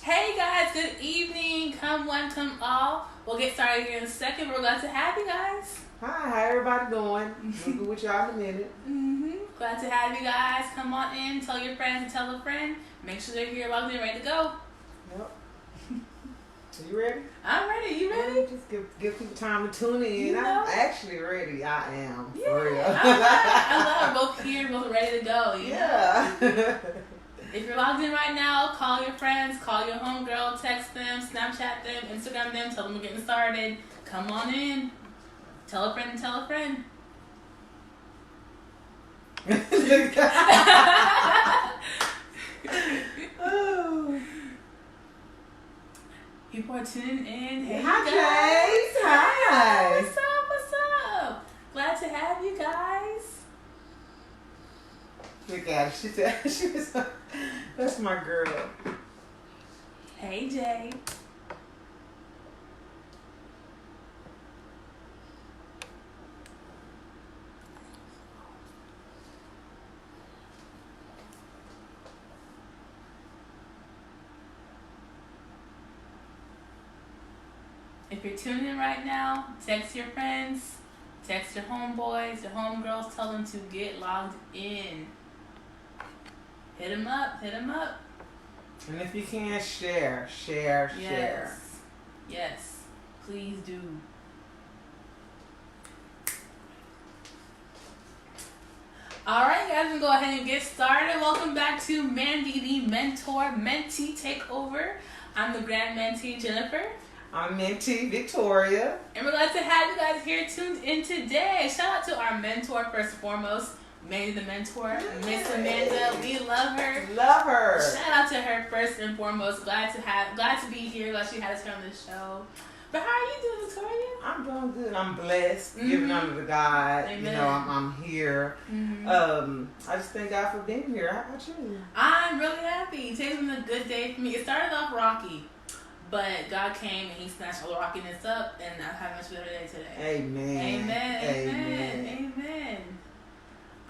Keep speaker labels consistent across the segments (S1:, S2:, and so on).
S1: Hey guys, good evening. Come one, come all. We'll get started here in a second. We're glad to have you guys.
S2: Hi, how everybody doing? We'll be with y'all in a minute.
S1: Glad to have you guys. Come on in, tell your friends and tell a friend. Make sure they're here, logged in, ready to go.
S2: Yep. Are you ready?
S1: I'm ready. You ready?
S2: Just give people time to tune in.
S1: You know?
S2: I'm actually ready. I am.
S1: Yeah,
S2: For real.
S1: I love both here, both ready to go. You
S2: Yeah.
S1: know? If you're logged in right now, call your friends, call your homegirl, text them, Snapchat them, Instagram them, tell them we're getting started. Come on in. Tell a friend and tell a friend.
S2: Oh.
S1: People are tuning in. Hey,
S2: Hi,
S1: guys.
S2: Jace. Hi.
S1: What's up? What's up? Glad to have you guys.
S2: Look at her. She was, that's my girl.
S1: Hey, Jay. If you're tuning in right now, text your friends, text your homeboys, your homegirls, tell them to get logged in. Hit them up, hit them up.
S2: And if you can, share.
S1: Yes, please do. Alright guys, we'll go ahead and get started. Welcome back to Mandy the Mentor Mentee Takeover. I'm the Grand-Mentee Jennifer.
S2: I'm Mentee Victoria.
S1: And we're glad to have you guys here tuned in today. Shout out to our mentor first and foremost, Mandy the Mentor, Miss Amanda. We love her.
S2: Love her.
S1: Shout out to her first and foremost. Glad to be here. Glad she had us here on this show. But how are you doing, Victoria?
S2: I'm doing good. I'm blessed. Giving honor to God.
S1: Amen.
S2: You know, I'm here. I just thank God for being here. How about you?
S1: I'm really happy. Today's been a good day for me. It started off rocky, but God came and He snatched all the rockiness up, and I'm having a much better day today.
S2: Amen.
S1: Amen.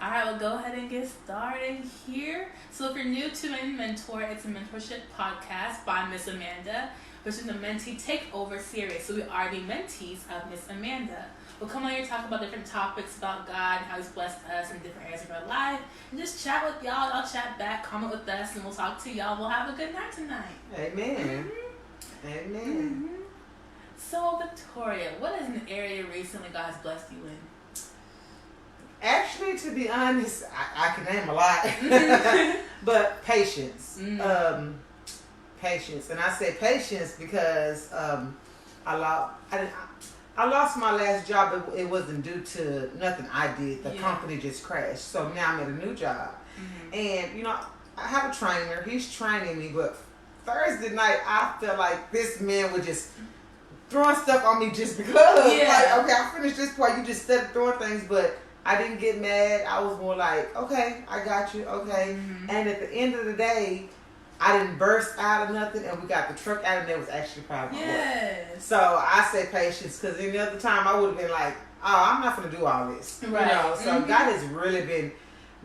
S1: All right, we'll go ahead and get started here. So if you're new to Mentor, it's a mentorship podcast by Miss Amanda, which is a Mentee Takeover series. So we are the mentees of Miss Amanda. We'll come on here and talk about different topics about God, how He's blessed us in different areas of our life, and just chat with y'all. Y'all chat back, comment with us, and we'll talk to y'all. We'll have a good night tonight.
S2: Amen. Amen.
S1: So Victoria, what is an area recently God has blessed you in?
S2: Actually, to be honest, I can name a lot, but patience. Patience, and I say patience because I lost my last job. It wasn't due to nothing I did. The company just crashed. So now I'm at a new job, and you know I have a trainer. He's training me, but Thursday night I felt like this man was just throwing stuff on me just because. Like, okay, I finished this part. You just started throwing things, but I didn't get mad. I was more like, okay, I got you, okay. And at the end of the day, I didn't burst out of nothing, and we got the truck out, and that was actually part of my work. So I say patience, because any other time I would have been like, oh, I'm not going to do all this.
S1: Right.
S2: You know, so God has really been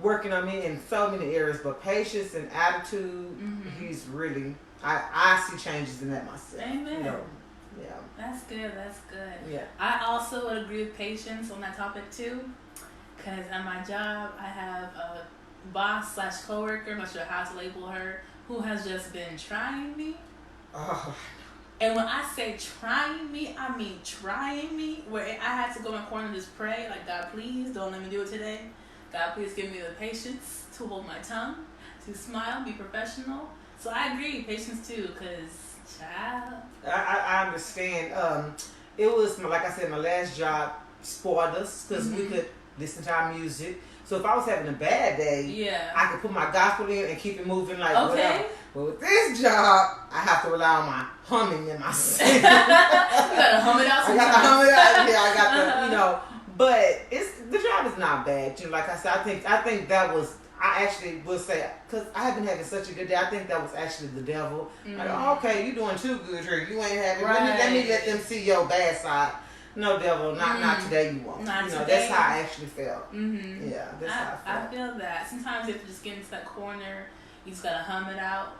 S2: working on me in so many areas, but patience and attitude, He's really, I see changes in that myself.
S1: Amen.
S2: You know, yeah.
S1: That's good.
S2: Yeah.
S1: I also would agree with patience on that topic too, because at my job I have a boss / coworker, I'm not sure how to label her, who has just been trying me.
S2: Oh.
S1: And when I say trying me, I mean trying me, where I had to go in the corner and just pray, like, God, please don't let me do it today. God, please give me the patience to hold my tongue, to smile, be professional. So I agree, patience too, because, child.
S2: I understand. It was, like I said, my last job spoiled us because we could listen to our music. So if I was having a bad day, I could put my gospel in and keep it moving like whatever. But with this job, I have to rely on my humming and my singing.
S1: You gotta hum it out sometimes.
S2: I got to hum it out. Yeah, I got to, you know. But the job is not bad. You know, like I said, I think that was, I actually will say, because I have been having such a good day, I think that was actually the devil. Like, oh, okay, you doing too good here. You ain't having, let me let them see your bad side. No, devil, not today you won't.
S1: Not
S2: today.
S1: That's
S2: how I actually felt.
S1: That's how I felt. I feel that. Sometimes you have to just get into that corner. You just gotta hum it out,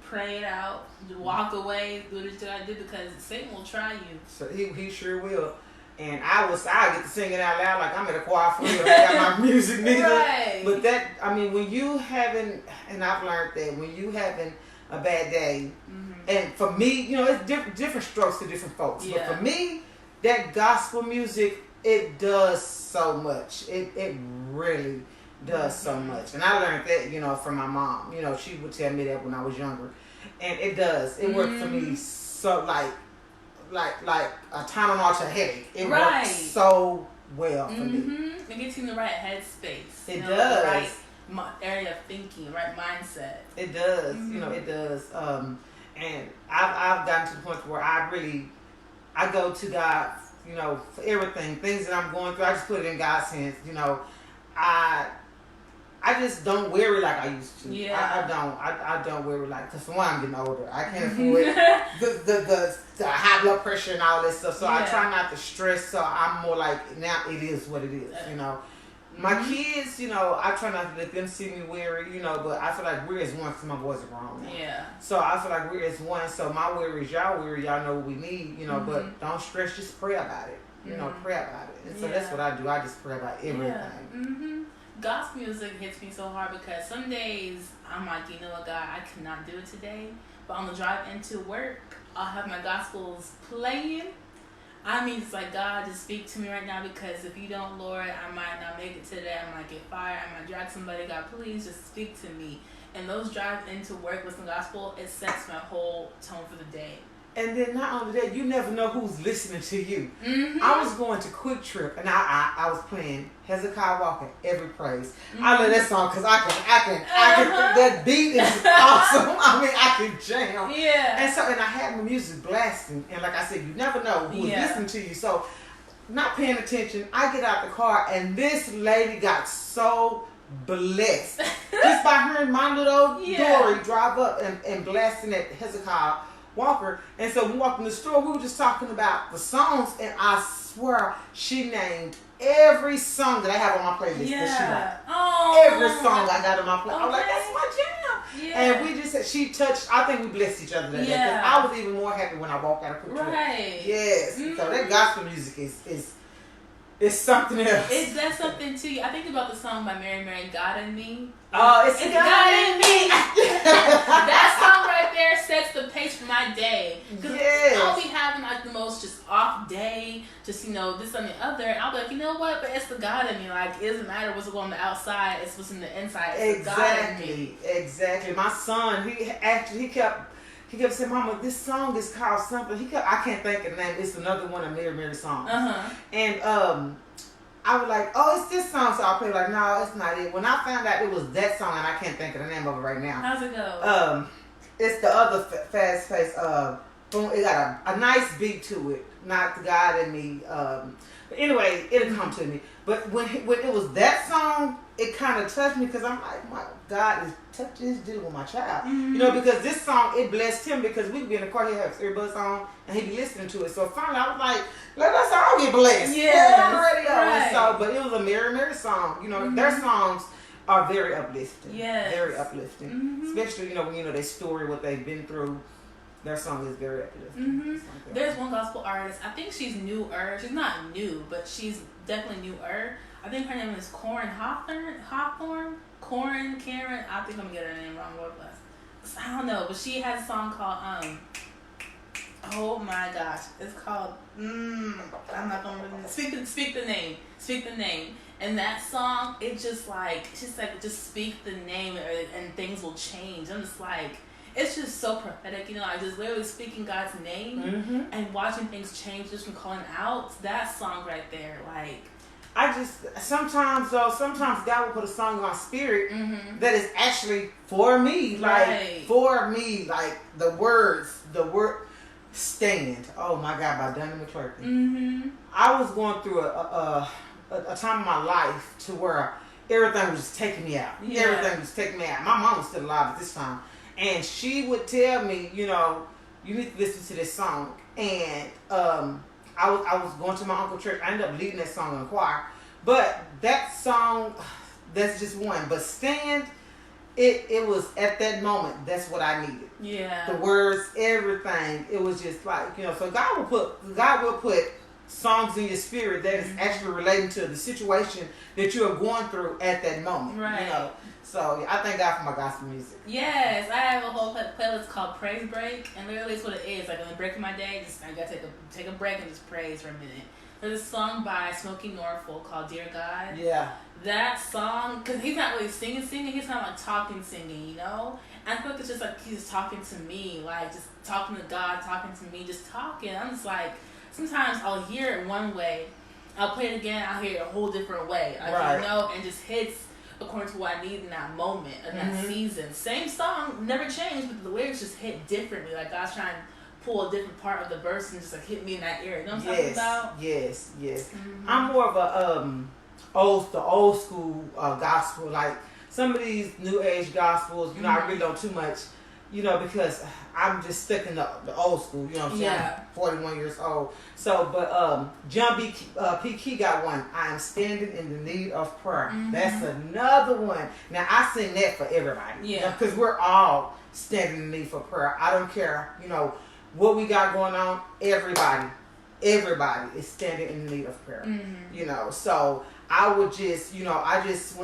S1: pray it out, walk away, do what you gotta do because Satan will try you.
S2: So he sure will. And I get to sing it out loud like I'm at a choir for real. I got my music neither.
S1: Right.
S2: But that, I mean, when you having, and I've learned that when you having a bad day, and for me, you know, it's different strokes to different folks.
S1: Yeah.
S2: But for me, that gospel music, it does so much. It really does so much. And I learned that, you know, from my mom. You know, she would tell me that when I was younger. And it does. It worked for me so like a Tylenol to a headache. It works so well for me.
S1: It gets you in the right headspace.
S2: It does.
S1: The right area of thinking, right mindset.
S2: It does. You know, it does. And I've gotten to the point where I go to God, you know, for everything. Things that I'm going through, I just put it in God's hands. You know, I just don't worry like I used to.
S1: Yeah.
S2: I don't worry like, because for one, I'm getting older. I can't afford the high blood pressure and all this stuff. So I try not to stress. So I'm more like, now it is what it is, you know. My kids, you know, I try not to let them see me weary, you know, but I feel like we're as one because my boys are grown now.
S1: Yeah.
S2: So I feel like we're as one. So my worry is y'all worry. Y'all know what we need, you know, but don't stress. Just pray about it. You know, pray about it. And so that's what I do. I just pray about everything.
S1: Yeah. Gospel music hits me so hard because some days I'm like, you know what, God, I cannot do it today. But on the drive into work, I'll have my gospels playing. I mean, it's like, God, just speak to me right now because if you don't, Lord, I might not make it today. I might get fired. I might drag somebody. God, please just speak to me. And those drives into work with the gospel, it sets my whole tone for the day.
S2: And then not only that, you never know who's listening to you. I was going to Quick Trip and I was playing Hezekiah Walker, Every Praise. I love that song because I can that beat is awesome. I mean, I can jam.
S1: Yeah.
S2: And I had my music blasting. And like I said, you never know who's listening to you. So not paying attention, I get out the car and this lady got so blessed. Just by hearing my little Dory drive up and blasting at Hezekiah Walker. And so we walked in the store, we were just talking about the songs, and I swear she named every song that I have on my playlist that she liked.
S1: Oh,
S2: every song I got on my playlist. I was like, that's my jam.
S1: Yeah.
S2: And we just said, she touched, I think we blessed each other that day. 'Cause I was even more happy when I walked out of Quick Trip.
S1: Right.
S2: Yes. So that gospel music is something else.
S1: It does something to you. I think about the song by Mary Mary, God in Me.
S2: Oh, it's God in Me.
S1: That song right there sets the pace for my day. Because I'll be having like the most just off day, just, you know, this and the other. And I'll be like, you know what? But it's the God in me. Like, it doesn't matter what's going on the outside. It's what's in the inside. It's the God in me.
S2: Exactly. My son, he kept saying, Mama, this song is called something. I can't think of the name. It's another one of Mary Mary's songs. And I was like, oh, it's this song. So I'll play like, no, it's not it. When I found out it was that song, and I can't think of the name of it right now.
S1: How's it go?
S2: It's the other fast pace. It got a nice beat to it. Not the God in Me. But anyway, it'll come to me. But when it was that song, it kind of touched me because I'm like, my God is touching this deal with my child. You know, because this song, it blessed him because we'd be in the car, he'd have his earbuds on, and he'd be listening to it. So finally, I was like, let us all get blessed.
S1: Yeah,
S2: on the radio. Right. So, but it was a Mary Mary song. You know, their songs are very uplifting.
S1: Yes.
S2: Very uplifting. Especially, you know, when you know their story, what they've been through. Their song is very uplifting.
S1: There's one gospel artist. I think she's newer. She's not new, but she's definitely newer. I think her name is Karen Hawthorne. Karen. I think I'm gonna get her name wrong. Lord bless. I don't know, but she has a song called oh my gosh, it's called I'm not gonna remember. Speak the name. And that song, it's just like just speak the name and things will change. I'm just like, it's just so prophetic, you know, like just literally speaking God's name and watching things change just from calling out. That song right there, like.
S2: Sometimes God will put a song in my spirit that is actually for me. Like, for me, like the word stand. Oh my God, by Donnie McClurkin. I was going through a time in my life to where everything was just taking me out. Everything was taking me out. My mom was still alive at this time. And she would tell me, you know, you need to listen to this song. And I was going to my uncle's church. I ended up leading that song in the choir. But that song, that's just one. But Stand, it was at that moment, that's what I needed.
S1: Yeah.
S2: The words, everything. It was just like, so God will put songs in your spirit that is actually relating to the situation that you are going through at that moment.
S1: Right.
S2: So I thank God for my gospel music.
S1: Yes, I have a whole playlist called Praise Break, and literally it's what it is. Like, on the break of my day, I gotta take a break and just praise for a minute. There's a song by Smokey Norfolk called Dear God.
S2: Yeah.
S1: That song, because he's not really singing, he's not like talking, singing, And I feel like it's just like he's just talking to me, like just talking to God, talking to me, just talking. I'm just like, sometimes I'll hear it one way, I'll play it again, I'll hear it a whole different way. Like,
S2: right.
S1: And just hits according to what I need in that moment, in that season. Same song, never changed, but the lyrics just hit differently. Like, God's trying to pull a different part of the verse and just like hit me in that area. You know what I'm talking about?
S2: Yes. I'm more of a old school gospel. Like some of these new age gospels, I really don't too much, because I'm just stuck in the old school. You know what I'm saying?
S1: Yeah.
S2: I'm 41 years old. So, but John P. Key got one. I am standing in the need of prayer. That's another one. Now I sing that for everybody.
S1: Yeah.
S2: Because we're all standing in the need for prayer. I don't care. What we got going on, everybody is standing in need of prayer. So I would just, when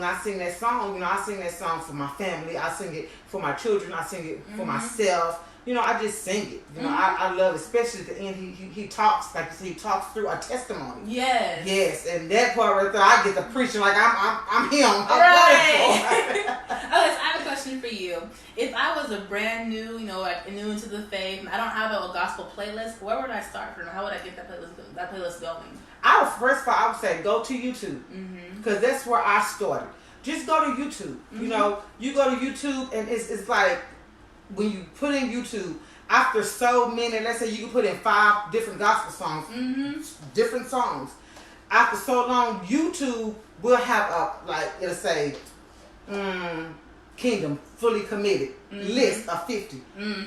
S2: I sing that song, I sing that song for my family, I sing it for my children, I sing it for myself. I just sing it. I love it, especially at the end. He talks, like you said, he talks through a testimony. Yes, and that part right there, I get to preaching like I'm him.
S1: Right. Alex, I have a question for you. If I was a brand new, like new into the faith, and I don't have a gospel playlist, where would I start from? How would I get that playlist going?
S2: First of all, I would say go to YouTube, because that's where I started. Just go to YouTube. You go to YouTube, and it's like, when you put in YouTube, after so many, let's say you can put in 5 different gospel songs, different songs. After so long, YouTube will have it'll say, Kingdom Fully Committed list of 50,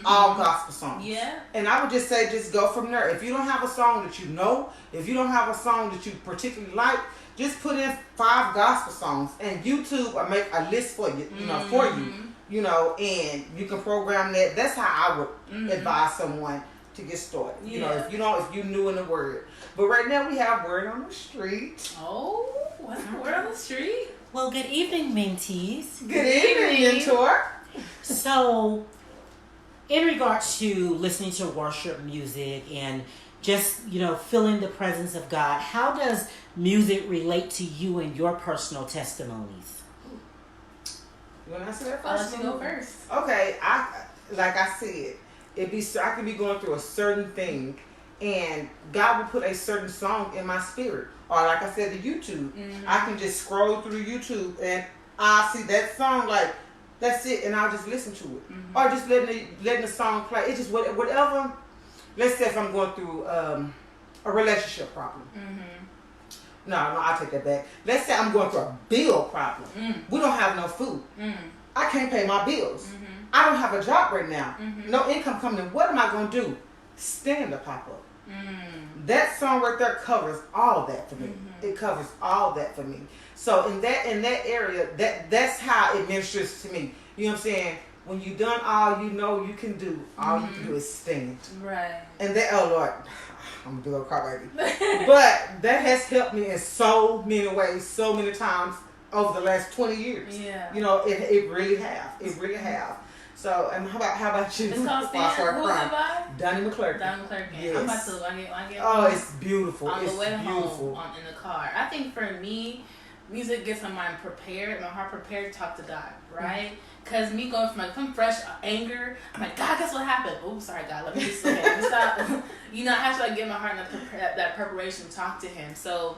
S2: all gospel songs.
S1: Yeah.
S2: And I would just say, just go from there. If you don't have a song that you know, if you don't have a song that you particularly like, just put in 5 gospel songs, and YouTube will make a list for you, and you can program that. That's how I would advise someone to get started. If you're new in the word. But right now we have Word on the Street.
S1: Oh, what's the Word on the Street?
S3: Well, good evening, mentees.
S2: Good evening, mentor.
S3: So, in regards to listening to worship music and just, feeling the presence of God, how does music relate to you and your personal testimonies?
S2: You want to answer that
S1: I'll
S2: first?
S1: let you go first.
S2: Okay, like I said, I could be going through a certain thing, and God will put a certain song in my spirit. Or like I said, the YouTube. I can just scroll through YouTube and I see that song, like, that's it, and I'll just listen to it. Or just letting the song play. It's just whatever. Let's say if I'm going through a relationship problem. No, I'll take that back. Let's say I'm going through a bill problem. We don't have no food. I can't pay my bills. I don't have a job right now. No income coming in. What am I going to do? Stand to pop up. That song right there covers all that for me. It covers all that for me. So in that area, that's how it ministers to me. You know what I'm saying? When you done all you know you can do, all you can do is stand.
S1: Right.
S2: And that, oh Lord, I'm gonna do a car baby. But that has helped me in so many ways, so many times over the last 20 years.
S1: Yeah.
S2: It really have. It really have. So, and how about you?
S1: It's called Stand. Who's it by?
S2: Donnie McClurkin.
S1: Donnie McClurkin.
S2: Yes.
S1: I'm about to. I get.
S2: Oh, it's beautiful.
S1: On
S2: it's
S1: the way
S2: beautiful.
S1: home, in the car. I think for me, music gets my mind prepared, my heart prepared to talk to God, right? Because me going from from fresh anger, I'm like, God, guess what happened? Oh, sorry, God, let me stop. I have to get my heart in that preparation to talk to Him. So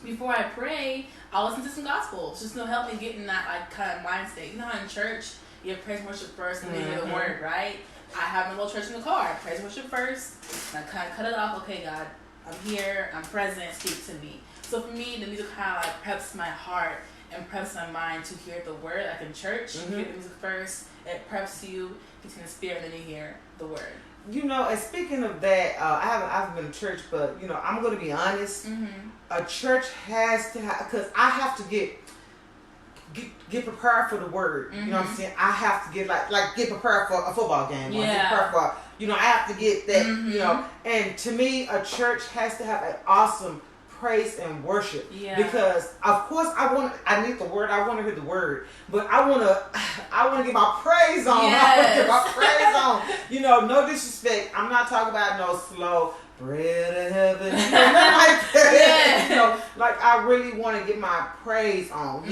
S1: before I pray, I'll listen to some gospel, just to help me get in that kind of mind state. How in church you have praise and worship first, and then you hear the word, right? I have my little church in the car. Praise and worship first, and I kind of cut it off. Okay, God, I'm here, I'm present, speak to me. So for me, the music kind of preps my heart and preps my mind to hear the word. Like in church, you hear the music first, it preps you, gets in the spirit, and then you hear the word.
S2: And speaking of that, I haven't been to church, but I'm going to be honest. A church has to have, because I have to get get prepared for the word. You know what I'm saying? I have to get get prepared for a football game. Or get prepared for, I have to get that, And to me, a church has to have an awesome praise and worship. Yeah. Because of course I need the word. I want to hear the word, but I want to get my praise on. Yes. I want to get my praise on. No disrespect. I'm not talking about no slow bread of heaven. Like that. Yeah. I really want to get my praise on.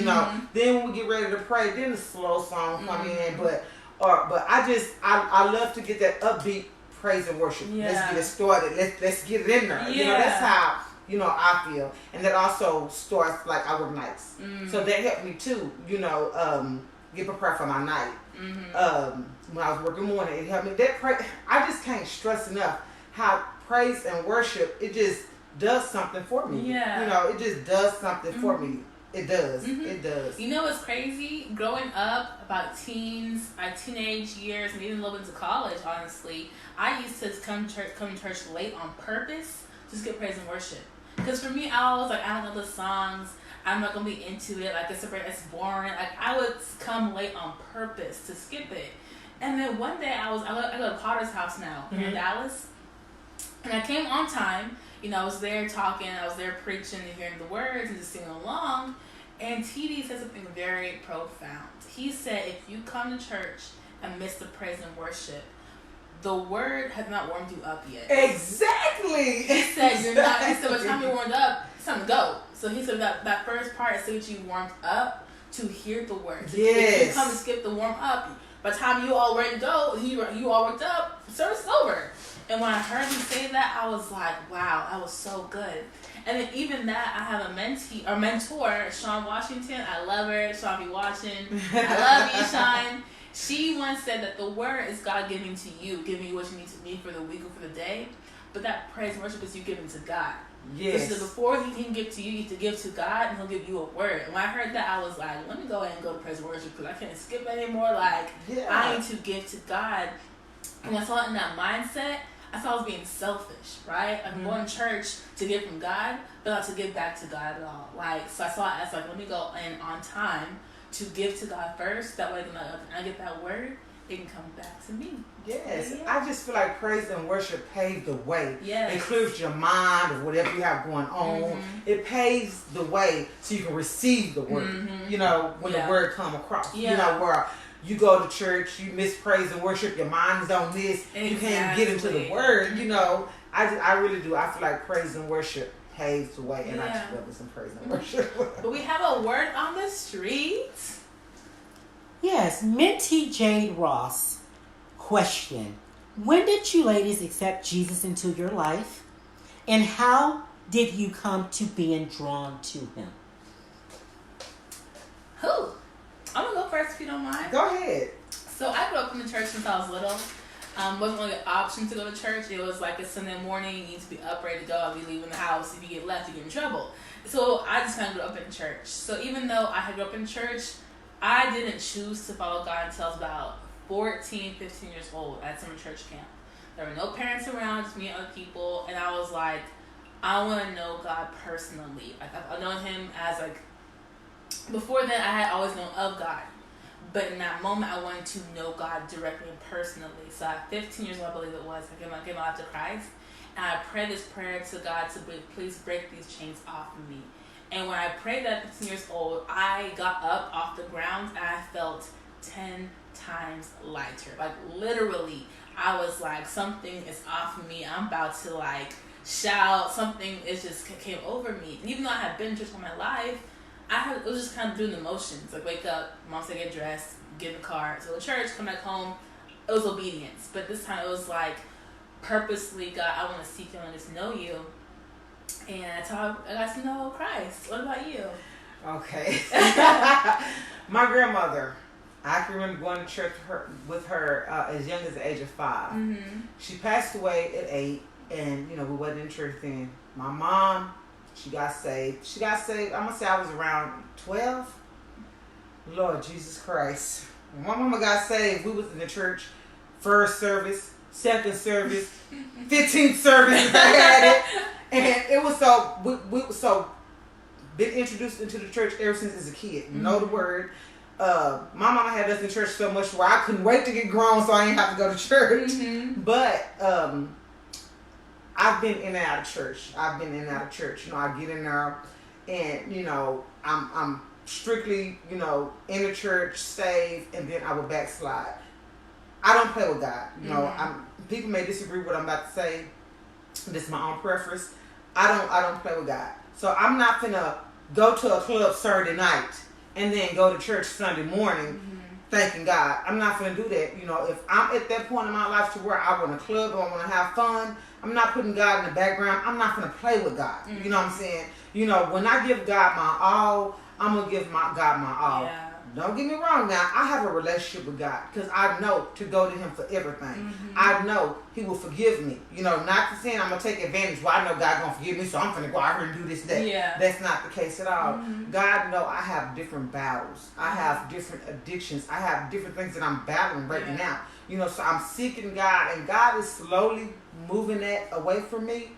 S2: Then when we get ready to pray, then the slow song come in. But I love to get that upbeat praise and worship. Yeah. Let's get it started. Let's get it in there. Yeah. That's how I feel. And that also starts I work nights. So that helped me too, get prepared for my night. When I was working morning, it helped me. I just can't stress enough how praise and worship, it just does something for me. Yeah. It just does something for me. It does. It does.
S1: What's crazy? Growing up, about teenage years, and even a little bit into college, honestly, I used to come to church late on purpose to just get praise and worship. Because for me, I was I don't know the songs. I'm not going to be into it. It's boring. I would come late on purpose to skip it. And then one day, I go to Potter's house now, here in Dallas. And I came on time. I was there talking. I was there preaching and hearing the words and just singing along. And TD said something very profound. He said, if you come to church and miss the praise and worship, the word has not warmed you up yet.
S2: Exactly.
S1: He said you're not. He said by the time you're warmed up, it's time to go. So he said that first part is to get you warmed up to hear the word.
S2: Yes.
S1: If you come and skip the warm up, by the time you all ready to go, you all worked up, service is over. And when I heard him say that, I was like, wow, that was so good. And then even that, I have a mentor, Sean Washington. I love her. Sean be watching. I love you, Sean. She once said that the word is God giving to you, giving you what you need for the week or for the day. But that praise and worship is you giving to God. Yes. So before he can give to you, you have to give to God, and he'll give you a word. And when I heard that, I was like, let me go ahead and go to praise and worship because I can't skip anymore. I need to give to God. And I saw it in that mindset. I thought I was being selfish, right? I'm going to church to give from God, but not to give back to God at all. So I saw it as let me go in on time to give to God first. That way, when I get that word, it can come back to me.
S2: Yes. Yeah. I just feel like praise and worship paves the way. Yes. It clears your mind of whatever you have going on. It paves the way so you can receive the word, when the word come across. Where you go to church, you miss praise and worship, your mind is on this, you can't get into the word, I really do. I feel like praise and worship paves the way, and I just love some praise and worship.
S1: But we have a word on the street.
S3: Yes, Mentee Jade Ross. Question: when did you ladies accept Jesus into your life, and how did you come to being drawn to him?
S1: Who? I'm going to go first if you don't mind.
S2: Go ahead.
S1: So I grew up in the church since I was little. Wasn't really an option to go to church. It was a Sunday morning. You need to be up, ready to go. I'll be leaving the house. If you get left, you get in trouble. So I just kind of grew up in church. So even though I had grew up in church, I didn't choose to follow God until I was about 14, 15 years old at summer church camp. There were no parents around, just me and other people. And I was like, I want to know God personally. I've known him as before then, I had always known of God. But in that moment, I wanted to know God directly and personally. So at 15 years old, I believe it was, I gave my life to Christ. And I prayed this prayer to God to please break these chains off of me. And when I prayed that at 15 years old, I got up off the ground and I felt 10 times lighter. Literally, I was like, something is off of me. I'm about to shout. Something just came over me. And even though I had been in church all my life, it was just kind of doing the motions. Wake up, mom said get dressed, get in the car, go to church, come back home. It was obedience. But this time it was purposely, God, I want to seek you and just know you. And that's how I got to know Christ. What about you?
S2: Okay. My grandmother, I can remember going to church with her as young as the age of 5. Mm-hmm. She passed away at 8, and we wasn't in church then. My mom, she got saved. I'm going to say I was around 12. Lord Jesus Christ. When my mama got saved, we was in the church. First service, second service, 15th service, I had it. And it was so, we were so been introduced into the church ever since as a kid. Know the word. My mama had us in church so much where I couldn't wait to get grown so I didn't have to go to church. But I've been in and out of church. I get in there and, I'm strictly, in the church, saved, and then I will backslide. I don't play with God. People may disagree with what I'm about to say. This is my own preference. I don't play with God. So I'm not gonna go to a club Saturday night and then go to church Sunday morning thanking God. I'm not gonna do that. If I'm at that point in my life to where I want to club or I want to have fun, I'm not putting God in the background. I'm not gonna play with God. You know what I'm saying? When I give God my all, I'm gonna give God my all.
S1: Yeah.
S2: Don't get me wrong now. I have a relationship with God because I know to go to Him for everything. I know He will forgive me. Not to say I'm going to take advantage. Well, I know God going to forgive me, so I'm going to go out here and do this, that.
S1: Yeah.
S2: That's not the case at all. God know I have different battles. I have different addictions. I have different things that I'm battling right now. So I'm seeking God, and God is slowly moving that away from me.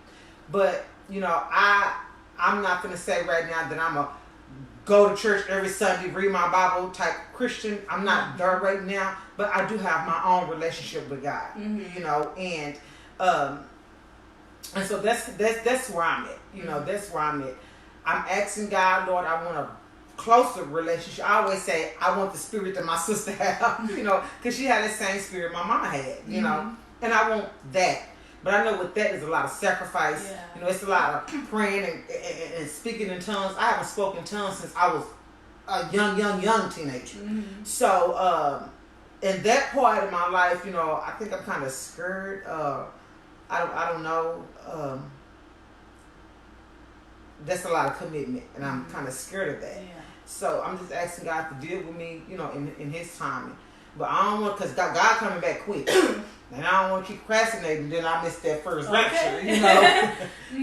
S2: But, I'm not going to say right now that I'm a go to church every Sunday, read my Bible type Christian. I'm not there right now, but I do have my own relationship with God, and so that's where I'm at. That's where I'm at. I'm asking God, Lord, I want a closer relationship. I always say I want the spirit that my sister had, because she had the same spirit my mama had, and I want that. But I know with that is a lot of sacrifice.
S1: Yeah.
S2: It's a lot of praying and speaking in tongues. I haven't spoken in tongues since I was a young teenager. So in that part of my life, I think I'm kind of scared. I don't know. That's a lot of commitment, and I'm kind of scared of that.
S1: Yeah.
S2: So I'm just asking God to deal with me, in His timing. But I don't want, because God coming back quick. And I don't want to keep procrastinating, then I miss that first rapture,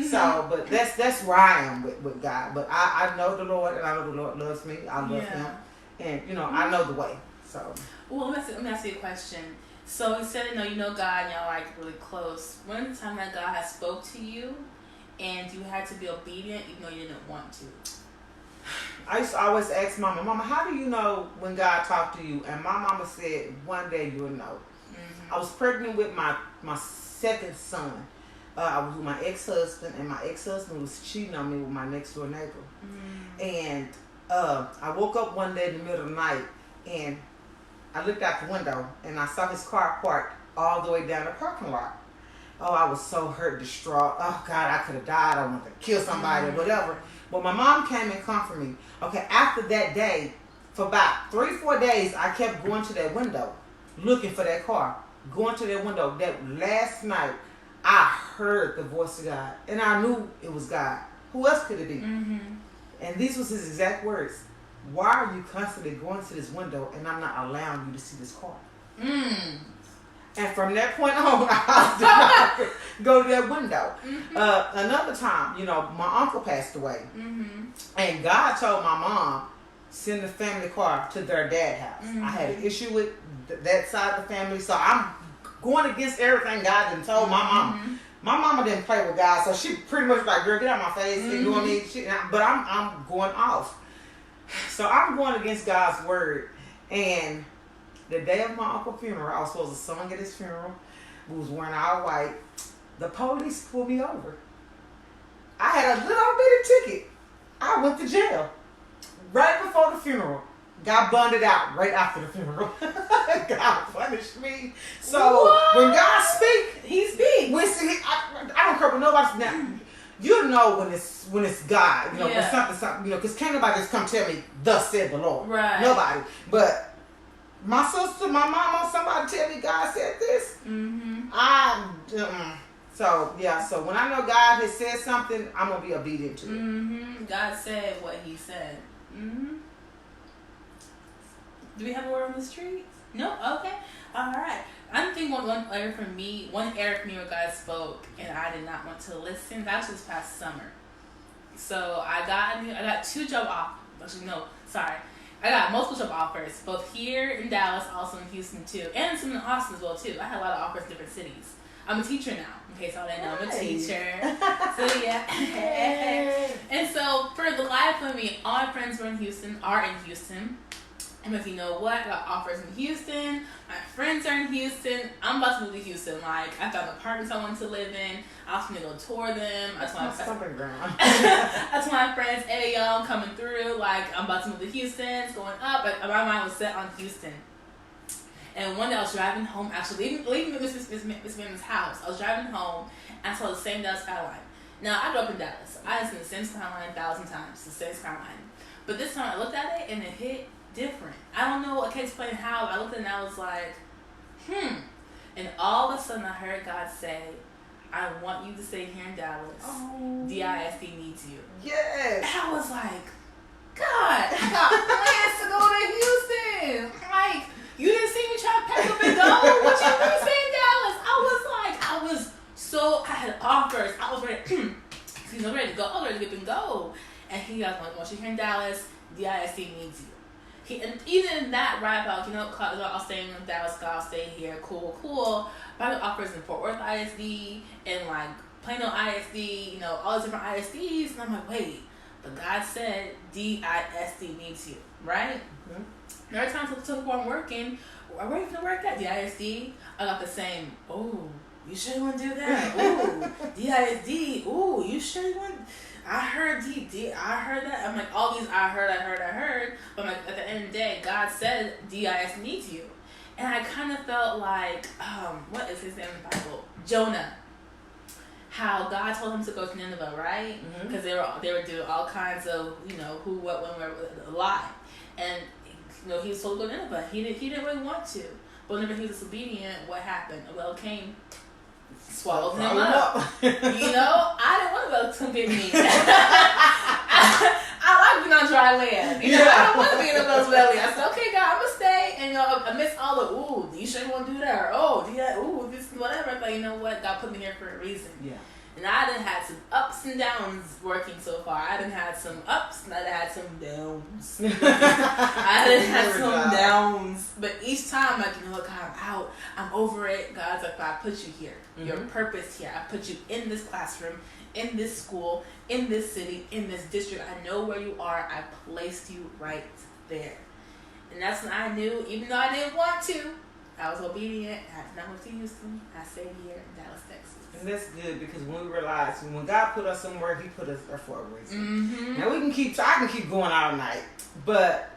S2: So, but that's where I am with God. But I know the Lord, and I know the Lord loves me. I love Him. And, I know the way. So.
S1: Well, let me ask you a question. So you said, you know God, and y'all like really close. When was the time that God has spoke to you, and you had to be obedient, even though you didn't want to?
S2: I used to always ask Mama, how do you know when God talked to you? And my mama said, one day you'll know. I was pregnant with my second son. I was with my ex-husband, and my ex-husband was cheating on me with my next-door neighbor. And I woke up one day in the middle of the night, and I looked out the window, and I saw his car parked all the way down the parking lot. Oh, I was so hurt, distraught. Oh, God, I could have died. I wanted to kill somebody or whatever. But my mom came and comforted me. Okay, after that day, for about 3-4 days, I kept going to that window, looking for that car. Going to that window. That last night, I heard the voice of God, and I knew it was God. Who else could it be? And these was His exact words. Why are you constantly going to this window, and I'm not allowing you to see this car? And from that point on, I did not go to that window. Another time, my uncle passed away, and God told my mom, send the family car to their dad's house. I had an issue with that side of the family, so I'm going against everything God had told my mama. My mama didn't play with God, so she pretty much like, girl, get out of my face, ignore me. But I'm going off. So I'm going against God's word. And the day of my uncle's funeral, I was supposed to sing at his funeral. We was wearing all white. The police pulled me over. I had a little bitty ticket. I went to jail right before the funeral. Got bonded out right after the funeral. God punished me. So when God speaks, He speaks. I don't care what nobody now. You know when it's God. When something. Because can't nobody just come tell me, "Thus said the Lord."
S1: Right.
S2: Nobody. But my sister, my mama, somebody tell me God said this. So yeah. So when I know God has said something, I'm gonna be obedient to it.
S1: God said what He said. Do we have a word on the street? No? Okay. Alright. I'm thinking one area for me where God spoke and I did not want to listen. That was this past summer. So I got 2 job offers. Actually, no, sorry. I got multiple job offers, both here in Dallas, also in Houston too, and some in Austin as well too. I had a lot of offers in different cities. I'm a teacher now. In case y'all didn't know, I'm a
S2: Nice.
S1: teacher. So yeah. And so for the life of me, all my friends are in Houston. And if you know what, I got offers in Houston. My friends are in Houston. I'm about to move to Houston. Like, I found apartments I want to live in. I was going to go tour them. I told my friends, hey, yo, I'm coming through. Like, I'm about to move to Houston. It's going up. But my mind was set on Houston. And one day I was driving home, actually, leaving Miss Mann's house. I was driving home, and I saw the same Dallas skyline. Now, I grew up in Dallas. I have seen the same skyline 1,000 times, the same skyline. But this time I looked at it, and it hit different. I don't know, I can't explain how, but I looked at it and I was like, And all of a sudden I heard God say, I want you to stay here in Dallas.
S2: Oh.
S1: DISD needs you.
S2: Yes.
S1: And I was like, God, I got plans to go to Houston. Like, you didn't see me try to pack up and go? What you mean stay in Dallas? I had offers. I was ready, ready to go. I was ready to get and go. And he was like, once you're here in Dallas, DISD needs you. And even in that rap out, I'll stay in Dallas, I'll stay here, cool. But I got offers in Fort Worth ISD and like Plano ISD, all these different ISDs. And I'm like, wait, but God said DISD needs you, right? Mm-hmm. There are times I'm working, where are you gonna work at? DISD? I got the same, you sure you want to do that? Ooh, DISD. Ooh, you sure you want? I heard I heard that. I'm like, all these I heard. But I'm like, at the end of the day, God said DIS needs you. And I kind of felt like, what is his name in the Bible? Jonah. How God told him to go to Nineveh, right? Because they were doing all kinds of, who, what, when, where, a lie. And, he was told to go to Nineveh. He didn't really want to. But whenever he was disobedient, what happened? A whale came, swallowed him up. I didn't want to go to big meat. I like being on dry land. I don't want to be in a those belly. I said, okay, God, I'm gonna stay. And amidst all the, you sure you want to do that? Or this whatever. But you know what? God put me here for a reason. Yeah. And I done had some ups and downs working so far. I done had some ups and I done had some downs. I done had some downs. But each time, like, God, I'm out. I'm over it. God's like, I put you here. Your purpose here. I put you in this classroom, in this school, in this city, in this district. I know where you are. I placed you right there. And that's when I knew, even though I didn't want to, I was obedient. I did not move to Houston. I stayed here in Dallas, Texas.
S2: And that's good because when we realize when God put us somewhere, He put us there for a reason. Now I can keep going all night, but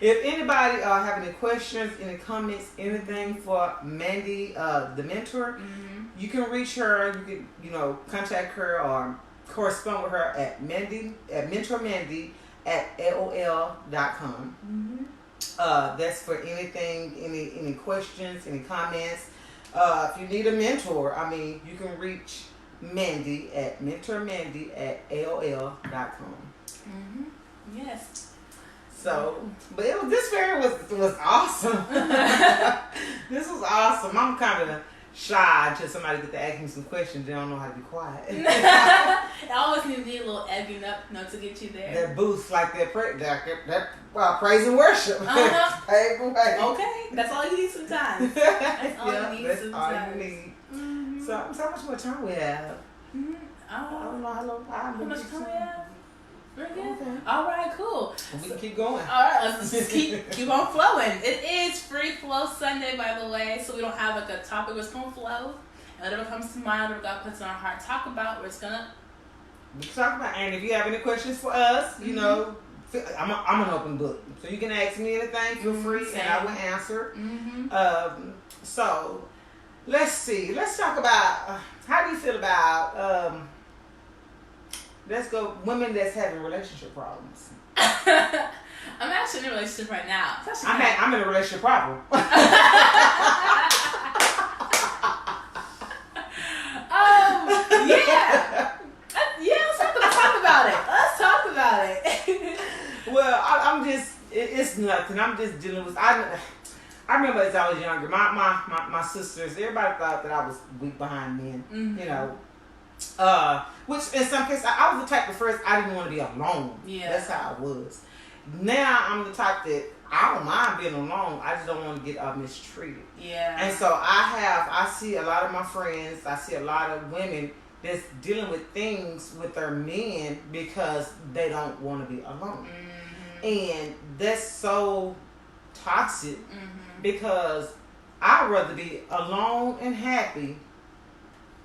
S2: if anybody have any questions, any comments, anything for Mandy, the mentor, you can reach her. You can contact her or correspond with her at mentormandy at AOL.com. That's for anything, any questions, any comments. If you need a mentor, you can reach Mandy at mentormandy at AOL.com.
S1: Yes.
S2: So, but this fair was awesome. This was awesome. I'm kind of shy until somebody get to ask me some questions. They don't know how to be quiet.
S1: It always need a little egging up, to get you there.
S2: That boost, like that praise and worship.
S1: Okay, that's all you need sometimes. That's all you need sometimes.
S2: All you need. So how much more time we have? I don't know how
S1: much time we have. We're good.
S2: Okay.
S1: All right, cool.
S2: We can keep going.
S1: All right, let's just keep on flowing. It is Free Flow Sunday, by the way, so we don't have a topic. We're just gonna flow, and whatever comes to mind, whatever God puts in our heart, talk about. We're just gonna
S2: talk about. And if you have any questions for us, I'm an open book, so you can ask me anything. Feel free, and I will answer. So let's see. Let's talk about how do you feel about let's go women that's having relationship problems.
S1: I'm actually in a relationship right now.
S2: I'm in a relationship problem. Let's talk about it. Well, I'm just, it's nothing. I'm just dealing with, I remember as I was younger, my sisters, everybody thought that I was weak behind men, which in some cases, I was the type of first, I didn't want to be alone. Yeah. That's how I was. Now I'm the type that I don't mind being alone. I just don't want to get mistreated.
S1: Yeah.
S2: And so I see a lot of my friends, I see a lot of women that's dealing with things with their men because they don't want to be alone. And that's so toxic because I'd rather be alone and happy.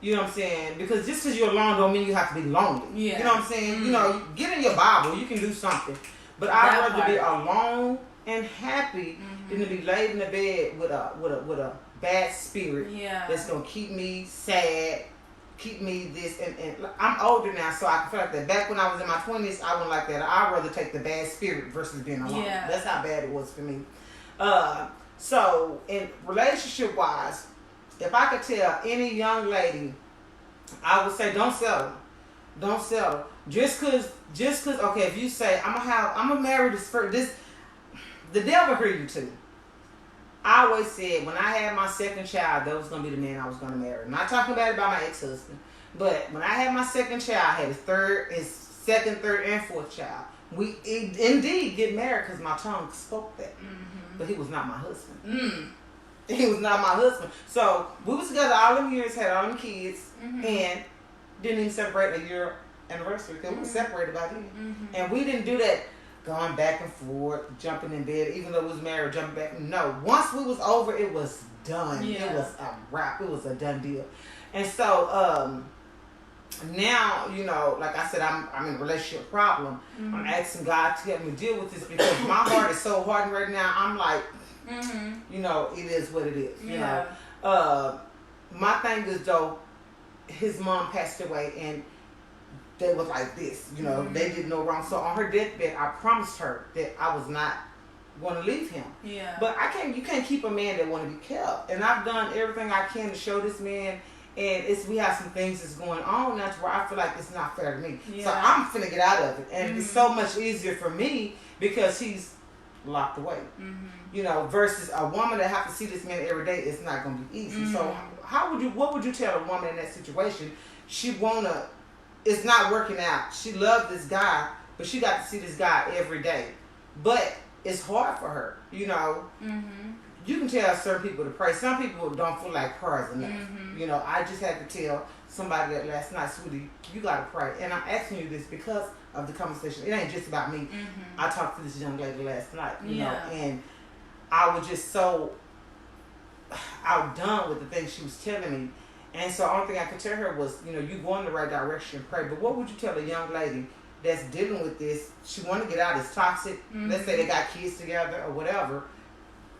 S2: You know what I'm saying? Because just because you're alone don't mean you have to be lonely.
S1: Yeah.
S2: You know what I'm saying? You know, get in your Bible, you can do something. But I'd rather be alone and happy than to be laid in the bed with a bad spirit that's gonna keep me sad, keep me this, and I'm older now, so I can feel like that. Back when I was in my 20s, I wasn't like that. I'd rather take the bad spirit versus being alone.
S1: Yeah.
S2: That's how bad it was for me. So in relationship wise, if I could tell any young lady, I would say don't settle. Don't settle. Just cause okay, if you say I'm gonna marry this, the devil hear you too. I always said when I had my second child, that was gonna be the man I was gonna marry. I'm not talking about my ex-husband, but when I had my second child, I had his second, third, and fourth child. We indeed get married because my tongue spoke that, but he was not my husband. He was not my husband. So we was together all them years, had all them kids, and didn't even celebrate a year anniversary because we were separated by then. And we didn't do that going back and forth, jumping in bed, even though we was married, jumping back. No, once we was over, it was done.
S1: Yeah.
S2: It was a wrap. It was a done deal. And so now, you know, like I said, I'm in a relationship problem. I'm asking God to help me deal with this because my heart is so hardened right now. I'm like, you know, it is what it is. You know, my thing is though, his mom passed away and they was like this, you know, they did no wrong. So on her deathbed, I promised her that I was not going to leave him. Yeah. But you can't keep a man that want to be kept. And I've done everything I can to show this man. And we have some things that's going on now to where I feel like it's not fair to me. Yeah. So I'm finna get out of it. And it's so much easier for me because he's locked away. You know, versus a woman that have to see this man every day, it's not going to be easy. So what would you tell a woman in that situation? It's not working out. She loved this guy, but she got to see this guy every day. But it's hard for her, you know. You can tell certain people to pray. Some people don't feel like prayers enough. You know, I just had to tell somebody that last night, sweetie, you got to pray. And I'm asking you this because of the conversation. It ain't just about me. I talked to this young lady last night, you know, and I was just so outdone with the things she was telling me. And so the only thing I could tell her was, you know, you go in the right direction, pray. But what would you tell a young lady that's dealing with this? She want to get out. It's toxic. Let's say they got kids together or whatever.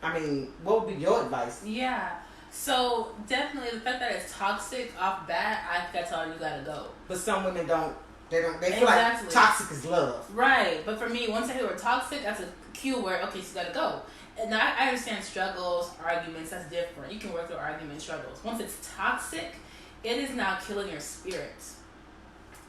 S2: I mean, what would be your advice?
S1: Yeah. So definitely the fact that it's toxic off bat, I think that's all you gotta go.
S2: But some women don't. They feel like toxic is love.
S1: Right. But for me, once I hear the word toxic, that's a cue where okay, so you gotta go. And I understand struggles, arguments, that's different. You can work through arguments, struggles. Once it's toxic, it is now killing your spirit.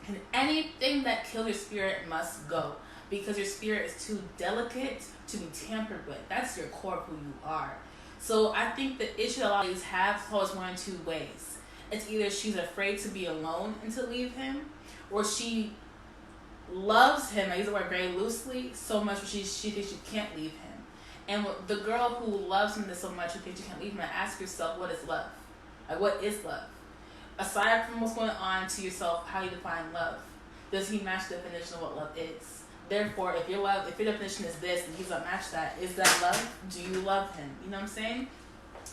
S1: And anything that kills your spirit must go. Because your spirit is too delicate to be tampered with. That's your core of who you are. So I think the issue a lot of ladies have is always one in two ways. It's either she's afraid to be alone and to leave him, or she loves him, I use the word very loosely, so much she thinks she can't leave him. And the girl who loves him so much and thinks she can't leave him, ask yourself, what is love? Like, what is love? Aside from what's going on to yourself, how you define love. Does he match the definition of what love is? Therefore, if your definition is this and he's not match that, is that love? Do you love him? You know what I'm saying?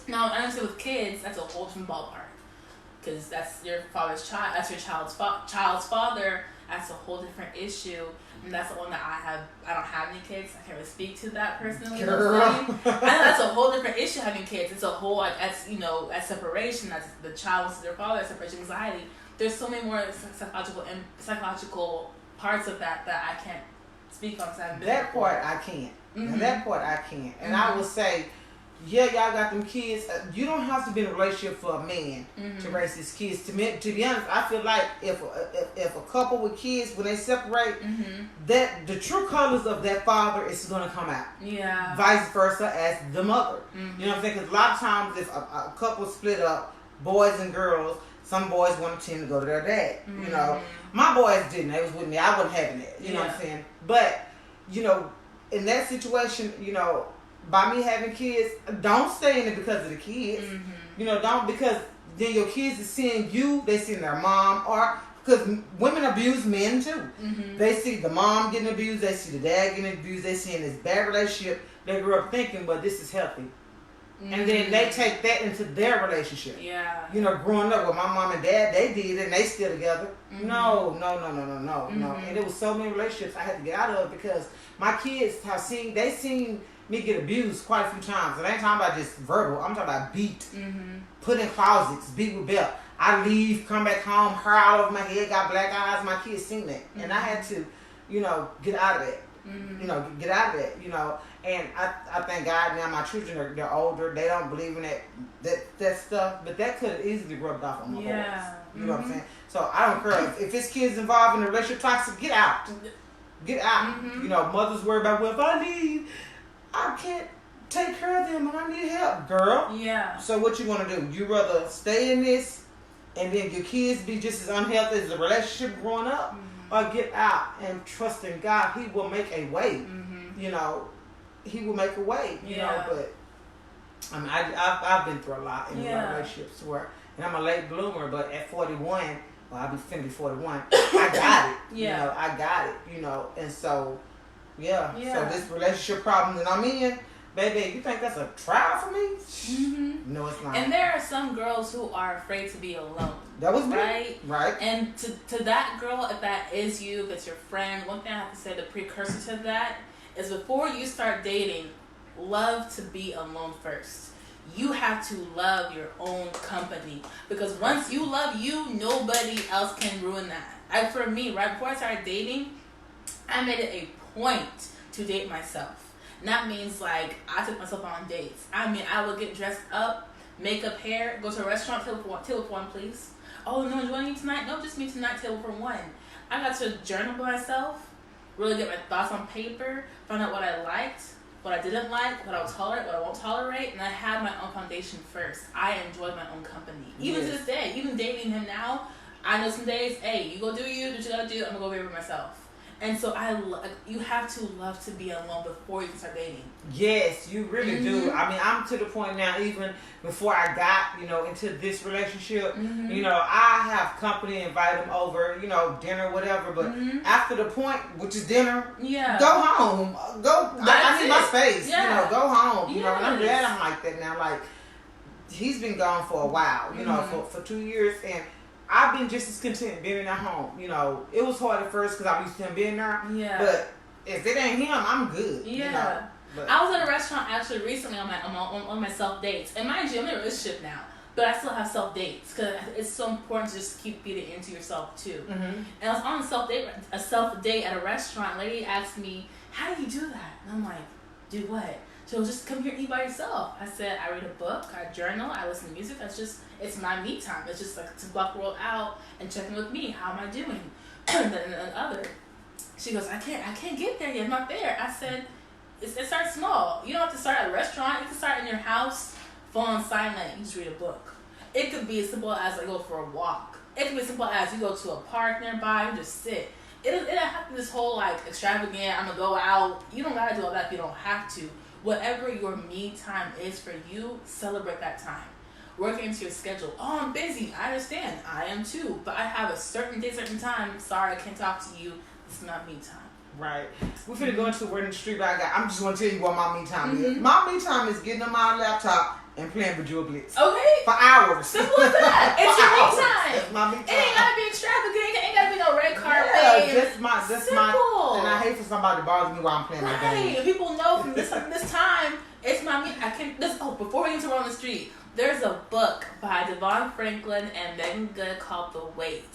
S1: Now, I understand with kids, that's a whole different ballpark. Because that's your father's child, that's your child's father, that's a whole different issue. And that's the one that I don't have any kids. I can't really speak to that personally.
S2: Girl.
S1: I know that's a whole different issue having kids. It's a whole, like, that's, you know, that's separation, that's the child wants their father, that's separation anxiety. There's so many more psychological parts of that I can't speak on.
S2: That part I can't. Now, that part I can't. And I would say, yeah, y'all got them kids. You don't have to be in a relationship for a man to raise his kids. To be honest, I feel like if a couple with kids, when they separate, that the true colors of that father is going to come out. Yeah. Vice versa as the mother. You know what I'm saying? Because a lot of times if a couple split up, boys and girls, some boys want to tend to go to their dad. You know, my boys didn't. They was with me. I wasn't having that. You know what I'm saying? But, you know, in that situation, by me having kids, don't stay in it because of the kids. Don't, because then your kids is seeing you, they seeing their mom, or because women abuse men too. They see the mom getting abused, they see the dad getting abused, they see in this bad relationship. They grew up thinking, but this is healthy. And then they take that into their relationship.
S1: Yeah.
S2: Growing up with my mom and dad, they did it and they still together. No. And there was so many relationships I had to get out of because my kids they seen me get abused quite a few times. And I ain't talking about just verbal. I'm talking about beat. Put in closets, beat with belt. I leave, come back home, hair all over my head, got black eyes. My kids seen that. And I had to, get out of that. Get out of that, And I thank God now my children they're older. They don't believe in that stuff. But that could have easily rubbed off on my boys. You know what I'm saying? So I don't care. If it's kids involved in a relationship toxic, get out. Get out. Mothers worry about, well, if I leave, I can't take care of them and I need help. Girl.
S1: Yeah.
S2: So what you want to do? You rather stay in this and then your kids be just as unhealthy as the relationship growing up? Or get out and trust in God. He will make a way. He will make a way. But I mean, I've been through a lot in my relationships and I'm a late bloomer. But at 41, well, I'll be finna be 41. I got it. I got it. And so, So this relationship problem that I'm in, baby, you think that's a trial for me? No, it's not.
S1: And there are some girls who are afraid to be alone.
S2: That was me.
S1: Right. And to that girl, if that is you, if it's your friend, one thing I have to say, the precursor to that is before you start dating, love to be alone first. You have to love your own company. Because once you love you, nobody else can ruin that. For me, right before I started dating, I made it a point to date myself. And that means I took myself on dates. I mean, I would get dressed up, makeup, hair, go to a restaurant, table for one, please. Oh, no, joining you tonight? No, just me tonight, table for one. I got to journal by myself, really get my thoughts on paper, find out what I liked, what I didn't like, what I would tolerate, what I won't tolerate, and I had my own foundation first. I enjoyed my own company. Even to this day, even dating him now, I know some days, hey, you go do you, do what you gotta do, I'm gonna go over myself. And so you have to love to be alone before you can start dating. Yes, you really do. I mean, I'm to the point now, even before I got, into this relationship, I have company, invite them over, dinner, whatever. But after the point, which is dinner, go home. I need my space. Go home. And I'm glad I'm like that now. He's been gone for a while, for 2 years. And I've been just as content being at home. It was hard at first because I'm used to him being there. Yeah. But if it ain't him, I'm good. Yeah. I was at a restaurant actually recently on my self dates. And mind you, I'm in a relationship now, but I still have self dates because it's so important to just keep feeding into yourself too. And I was on a self date at a restaurant. A lady asked me, "How do you do that?" And I'm like, "Do what?" So just come here and eat by yourself. I said, I read a book, I journal, I listen to music. It's my me time. It's just to block the world out and check in with me. How am I doing? and other. She goes, I can't get there yet. I'm not there. I said, it starts small. You don't have to start at a restaurant. You can start in your house, phone on silent, you just read a book. It could be as simple as I go for a walk. It could be as simple as you go to a park nearby, you just sit. It don't have to be this whole extravagant, I'm gonna go out. You don't gotta do all that if you don't have to. Whatever your me time is for you, celebrate that time. Work into your schedule. Oh, I'm busy. I understand. I am too. But I have a certain day, certain time. Sorry, I can't talk to you. It's not me time. Right. We're finna go into a word in the street. I'm just gonna tell you what my me time is. My me time is getting on my laptop and playing Bejeweled Blitz. Okay. For hours. Simple as that. It's your me time. It's my me time. It ain't gotta be extravagant. It ain't gotta be no red carpet. Yeah, that's my. And I hate for somebody to bother me while I'm playing my game. Right. People know from this time, it's my me. Before we get to Roll on the Street, there's a book by Devon Franklin and Megan Good called The Wait.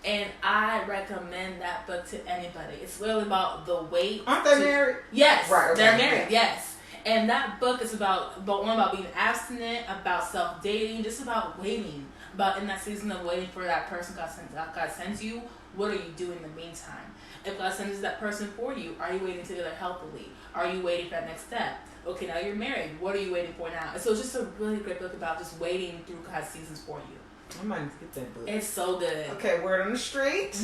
S1: And I recommend that book to anybody. It's really about the wait. Aren't they married? Yes. Right. Okay. They're married, yes. And that book is about being abstinent, about self-dating, just about waiting. About in that season of waiting for that person God sends you, what are you doing in the meantime? If God sends that person for you, are you waiting together healthily? Are you waiting for that next step? Okay, now you're married. What are you waiting for now? So it's just a really great book about just waiting through God's seasons for you. I might get that book. It's so good. Okay, word on the street.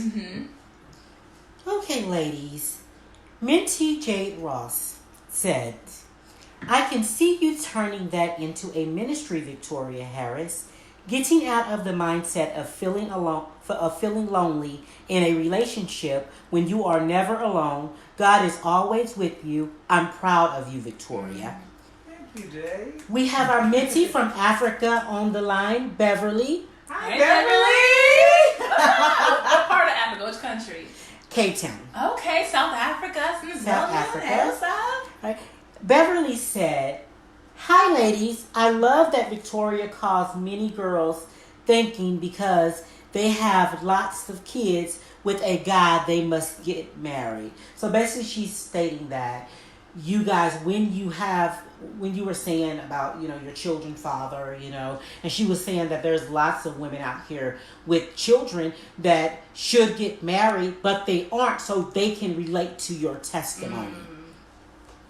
S3: Okay, ladies. Mentee Jade Ross said, I can see you turning that into a ministry, Victoria Harris. Getting out of the mindset of feeling alone, of feeling lonely in a relationship when you are never alone. God is always with you. I'm proud of you, Victoria.
S2: Thank you, Jay.
S3: We have our mentee from Africa on the line, Beverly.
S2: Hi,
S1: Hey,
S2: Beverly.
S1: What part of Africa? Which country?
S3: Cape Town.
S1: Okay, South Africa.
S3: South Africa.
S1: Elsa.
S3: Right. Beverly said, hi, ladies. I love that Victoria calls many girls thinking because they have lots of kids with a guy they must get married. So basically she's stating that you guys, when you were saying about, your children's father, and she was saying that there's lots of women out here with children that should get married, but they aren't, so they can relate to your testimony.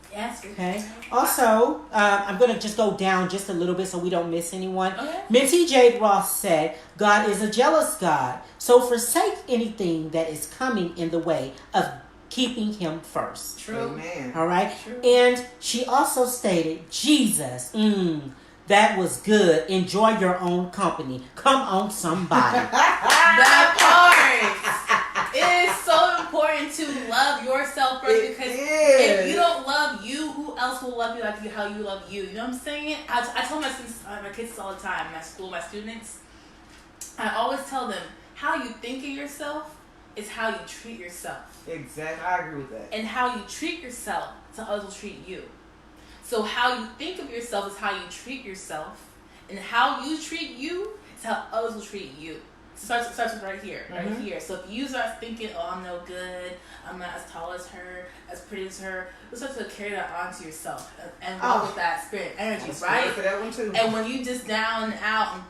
S1: Yes.
S3: Okay. Also, I'm going to just go down just a little bit so we don't miss anyone.
S1: Okay.
S3: Mentee Jade Ross said, God is a jealous God, so forsake anything that is coming in the way of keeping him first.
S1: True.
S2: Amen.
S3: All right.
S1: True.
S3: And she also stated, Jesus, that was good. Enjoy your own company. Come on, somebody.
S1: That part. It is so important to love yourself first, because if you don't love you, who else will love you like how you love you? You know what I'm saying? I tell my kids this all the time, my school, my students. I always tell them, how you think of yourself is how you treat yourself.
S2: Exactly. I agree with that.
S1: And how you treat yourself is how others will treat you. So how you think of yourself is how you treat yourself. And how you treat you is how others will treat you. So it starts with right here, right here. So if you start thinking, oh, I'm no good, I'm not as tall as her, as pretty as her, you start to carry that onto yourself and walk with that spirit energy, right?
S2: For that one too.
S1: And when you just down and out,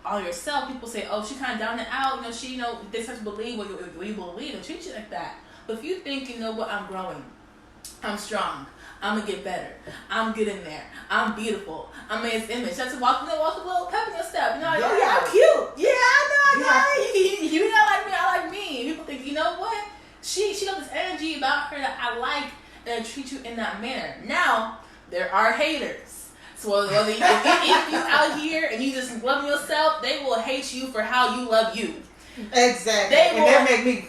S1: on yourself, people say, oh, she kind of down and out, she, they start to believe what you believe and treat you like that. But if you think, you know what, I'm growing, I'm strong, I'm gonna get better, I'm getting there, I'm beautiful, I'm in his image. That's to walk a little pep in your step. Oh yeah, I'm cute. Yeah, I know. You not like me, I like me. People think, you know what? She got this energy about her that I like, and I treat you in that manner. Now there are haters. So whether if you out here and you just love yourself, they will hate you for how you love you.
S2: Exactly. And that make me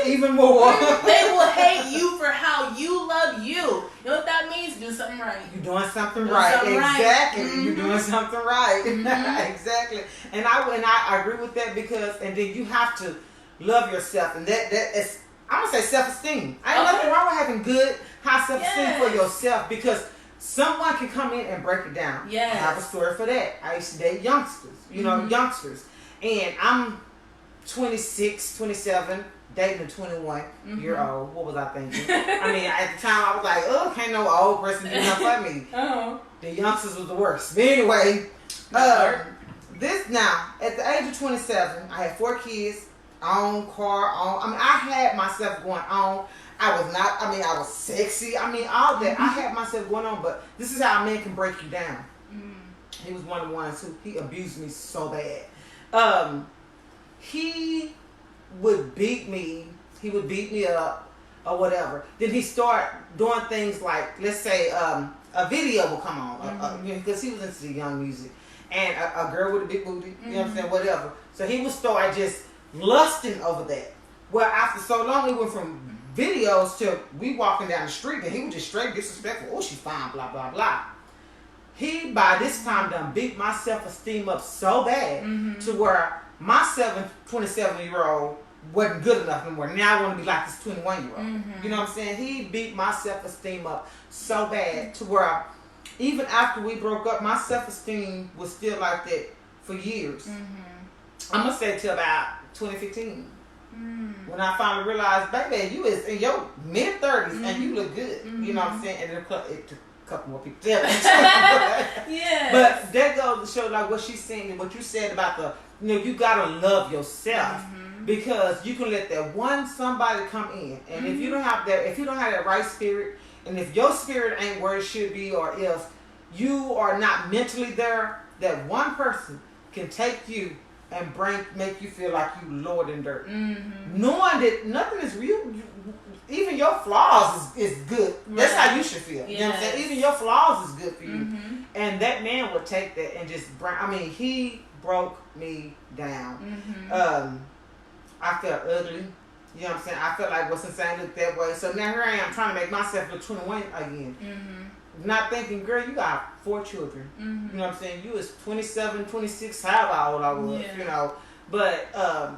S2: even more.
S1: They will hate you for how you love you. You know what that means? Do something right.
S2: You're doing something right. Exactly.
S1: Mm-hmm.
S2: You're doing something right.
S1: Mm-hmm.
S2: Exactly. And I agree with that, because and then you have to love yourself, and that is, I'm gonna say, self-esteem. Ain't nothing wrong with having good high self-esteem for yourself, because someone can come in and break it down.
S1: Yes.
S2: I have a story for that. I used to date youngsters, youngsters, and I'm 26, 27, dating a 21-year-old. What was I thinking? I mean, at the time I was like, oh, can't no old person do nothing for me. The youngsters was the worst. But anyway, this now, at the age of 27, I had 4 kids, own car, I had myself going on. I was sexy. All that. I had myself going on, but this is how a man can break you down. He was one of the ones who, he abused me so bad. He would beat me. He would beat me up or whatever. Then he start doing things like, let's say, a video will come on, because he was into the young music, and a girl with a big booty, you know what I'm saying, whatever. So he would start just lusting over that. Well, after so long, it went from videos to we walking down the street, and he was just straight disrespectful. Oh, she's fine, blah, blah, blah. He, by this time, done beat my self-esteem up so bad to where my 27-year-old wasn't good enough anymore. Now I want to be like this 21-year-old. You know what I'm saying? He beat my self-esteem up so bad to where even after we broke up, my self-esteem was still like that for years. I'm going to say till about 2015. When I finally realized, baby, you is in your mid-30s and you look good. You know what I'm saying? And it took a couple more people to tell me. But that goes to show like what she's saying and what you said about you gotta love yourself, because you can let that one somebody come in, and if you don't have that right spirit, and if your spirit ain't where it should be, or if you are not mentally there, that one person can take you and make you feel like you lower than dirt.
S1: Mm-hmm.
S2: Knowing that nothing is real, even your flaws is good. That's how you should feel. You know what I'm saying? Even your flaws is good for you.
S1: Mm-hmm.
S2: And that man would take that and just bring, he broke me down.
S1: Mm-hmm.
S2: I felt ugly. You know what I'm saying? I felt like what's insane looked that way. So now here I am trying to make myself look 21 again.
S1: Mm-hmm.
S2: Not thinking, girl, you got 4 children.
S1: Mm-hmm.
S2: You know what I'm saying? You was 27, 26, however old I was, you know. But I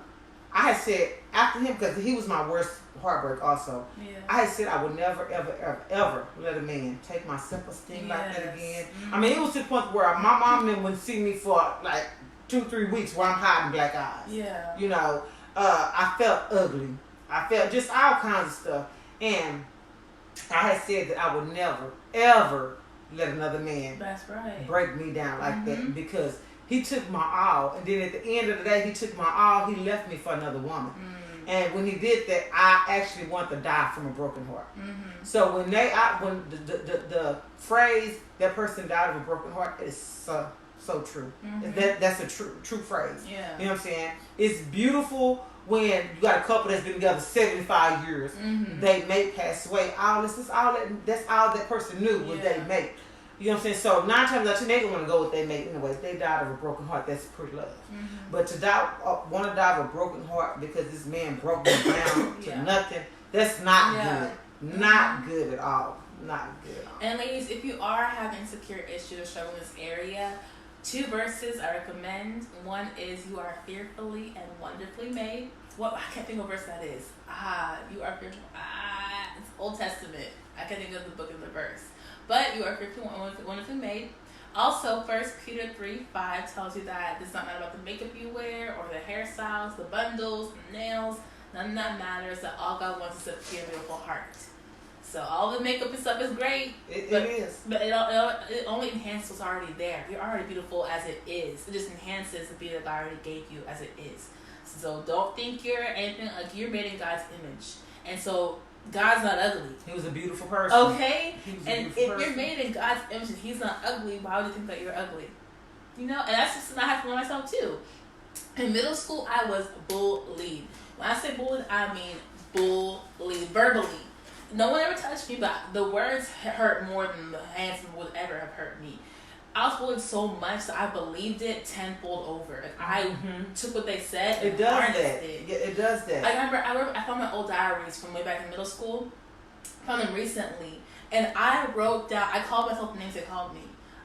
S2: had said after him, because he was my worst heartbreak also, I had said I would never, ever, ever, ever let a man take my self-esteem like that again.
S1: Mm-hmm.
S2: I mean, it was to the point where my mom and them wouldn't see me for like 2-3 weeks where I'm hiding black eyes.
S1: Yeah.
S2: You know, I felt ugly. I felt just all kinds of stuff. And I had said that I would never, ever let another man break me down like that, because he took my all, and then at the end of the day, he took my all. He left me for another woman, and when he did that, I actually wanted to die from a broken heart. So when the phrase "that person died of a broken heart" is so true. That's a true phrase.
S1: Yeah.
S2: You know what I'm saying? It's beautiful when you got a couple that's been together 75 years. They mate passed away. That's all that person knew was they mate. You know what I'm saying? So 9 times out of 10, they don't want to go with their mate anyway. If they died of a broken heart, that's pretty love. But to want to die of a broken heart because this man broke me down to nothing, that's not good. Not good at all. Not good at all.
S1: And ladies, if you are having insecure issues or struggling in this area, 2 verses I recommend. One is "You are fearfully and wonderfully made." What, I can't think of what verse that is. You are fearful. It's Old Testament. I can't think of the book and the verse. But you are fearfully and wonderfully made. Also, 1 Peter 3:5 tells you that it's not about the makeup you wear or the hairstyles, the bundles, the nails. None of that matters. That all God wants is a pure, beautiful heart. So all the makeup and stuff is great.
S2: It is.
S1: But it only enhances what's already there. You're already beautiful as it is. It just enhances the beauty that God already gave you as it is. So don't think you're anything, like you're made in God's image. And so God's not ugly.
S2: He was a beautiful person.
S1: Okay? And if you're made in God's image and he's not ugly, why would you think that you're ugly? You know? And that's just something I have to learn myself too. In middle school, I was bullied. When I say bullied, I mean bullied. Verbally. No one ever touched me, but the words hurt more than the hands would ever have hurt me. I was bullied so much that I believed it tenfold over. Like I took what they said.
S2: It does that. Yeah, it does that.
S1: I remember I found my old diaries from way back in middle school. Found them recently, and I wrote down. I called myself the names they called me.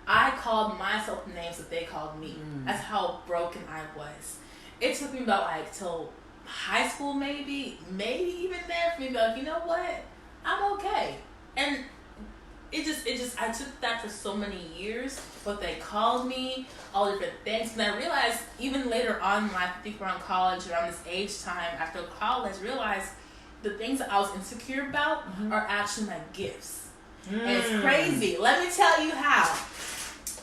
S1: I called myself the names that they called me. That's how broken I was. It took me about till high school, maybe even there, for me to be like, you know what? I'm okay. And it just I took that for so many years, what they called me, all different things. And I realized even later on in life, I think around college, around this age time after college, realized the things that I was insecure about are actually my gifts. And it's crazy. Let me tell you how.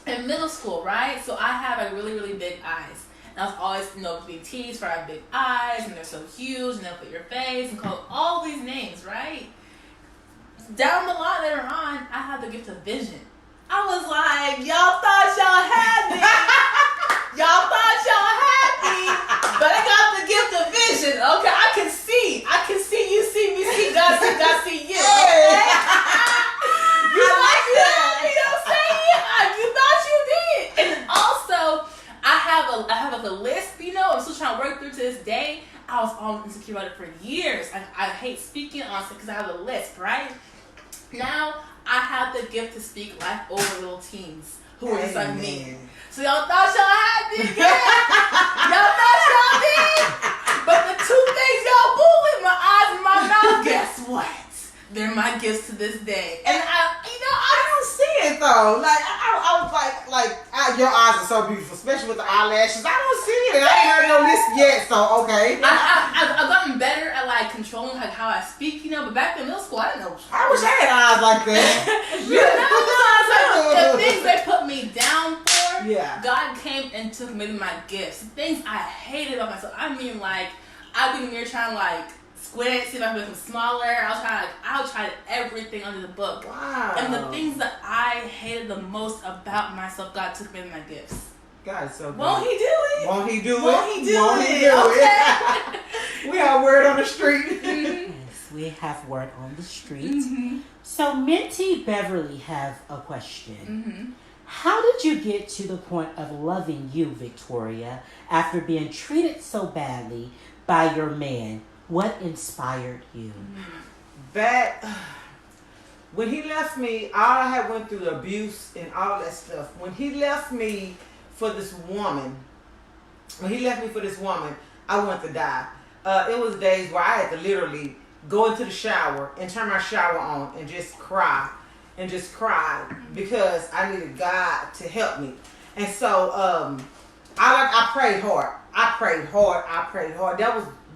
S1: In middle school, right? So I have like really, really big eyes. And I was always, being teased for I have big eyes and they're so huge and they'll put your face and call all these names, right? Down the line later on, I had the gift of vision. I was like, y'all thought y'all had me. Y'all thought y'all had me. But I got the gift of vision. Okay, I can see. You see me. See God. See you. Okay? You like that? You know what I'm saying? You thought you did. And also, I have like a lisp. I'm still trying to work through to this day. I was all insecure about it for years. I hate speaking honestly because I have a lisp, right? Now I have the gift to speak life over little teens who are just like me. So y'all thought y'all had me, y'all thought y'all did. But the 2 things y'all bullied, my eyes and my mouth, guess what? They're my gifts to this day. And
S2: I don't see it though. Like I was like your eyes are so beautiful, especially with the eyelashes. I don't see it. I ain't heard no list yet, so okay.
S1: I've gotten better at controlling how I speak, but back in middle school I didn't know.
S2: I wish I had eyes like that.
S1: The things they put me down for, God came and took maybe my gifts. Things I hated about myself. I mean, I'd be in the mirror trying to squint, see if I can make them smaller. I would try everything under the book.
S2: Wow.
S1: And the things that I hated the most about myself, God took me in my gifts.
S2: God is so good.
S1: Won't he do it?
S2: Won't he do it?
S1: Won't he do
S2: Won't
S1: it?
S2: he do
S1: Okay.
S2: it? We have word on the street.
S3: Yes, we have word on the street.
S1: Mm-hmm.
S3: So Mentee Beverly have a question.
S1: Mm-hmm.
S3: How did you get to the point of loving you, Victoria, after being treated so badly by your man? What inspired you?
S2: That when he left me, all I had went through the abuse and all that stuff. When he left me for this woman, I wanted to die. It was days where I had to literally go into the shower and turn my shower on and just cry because I needed God to help me. And so I prayed hard.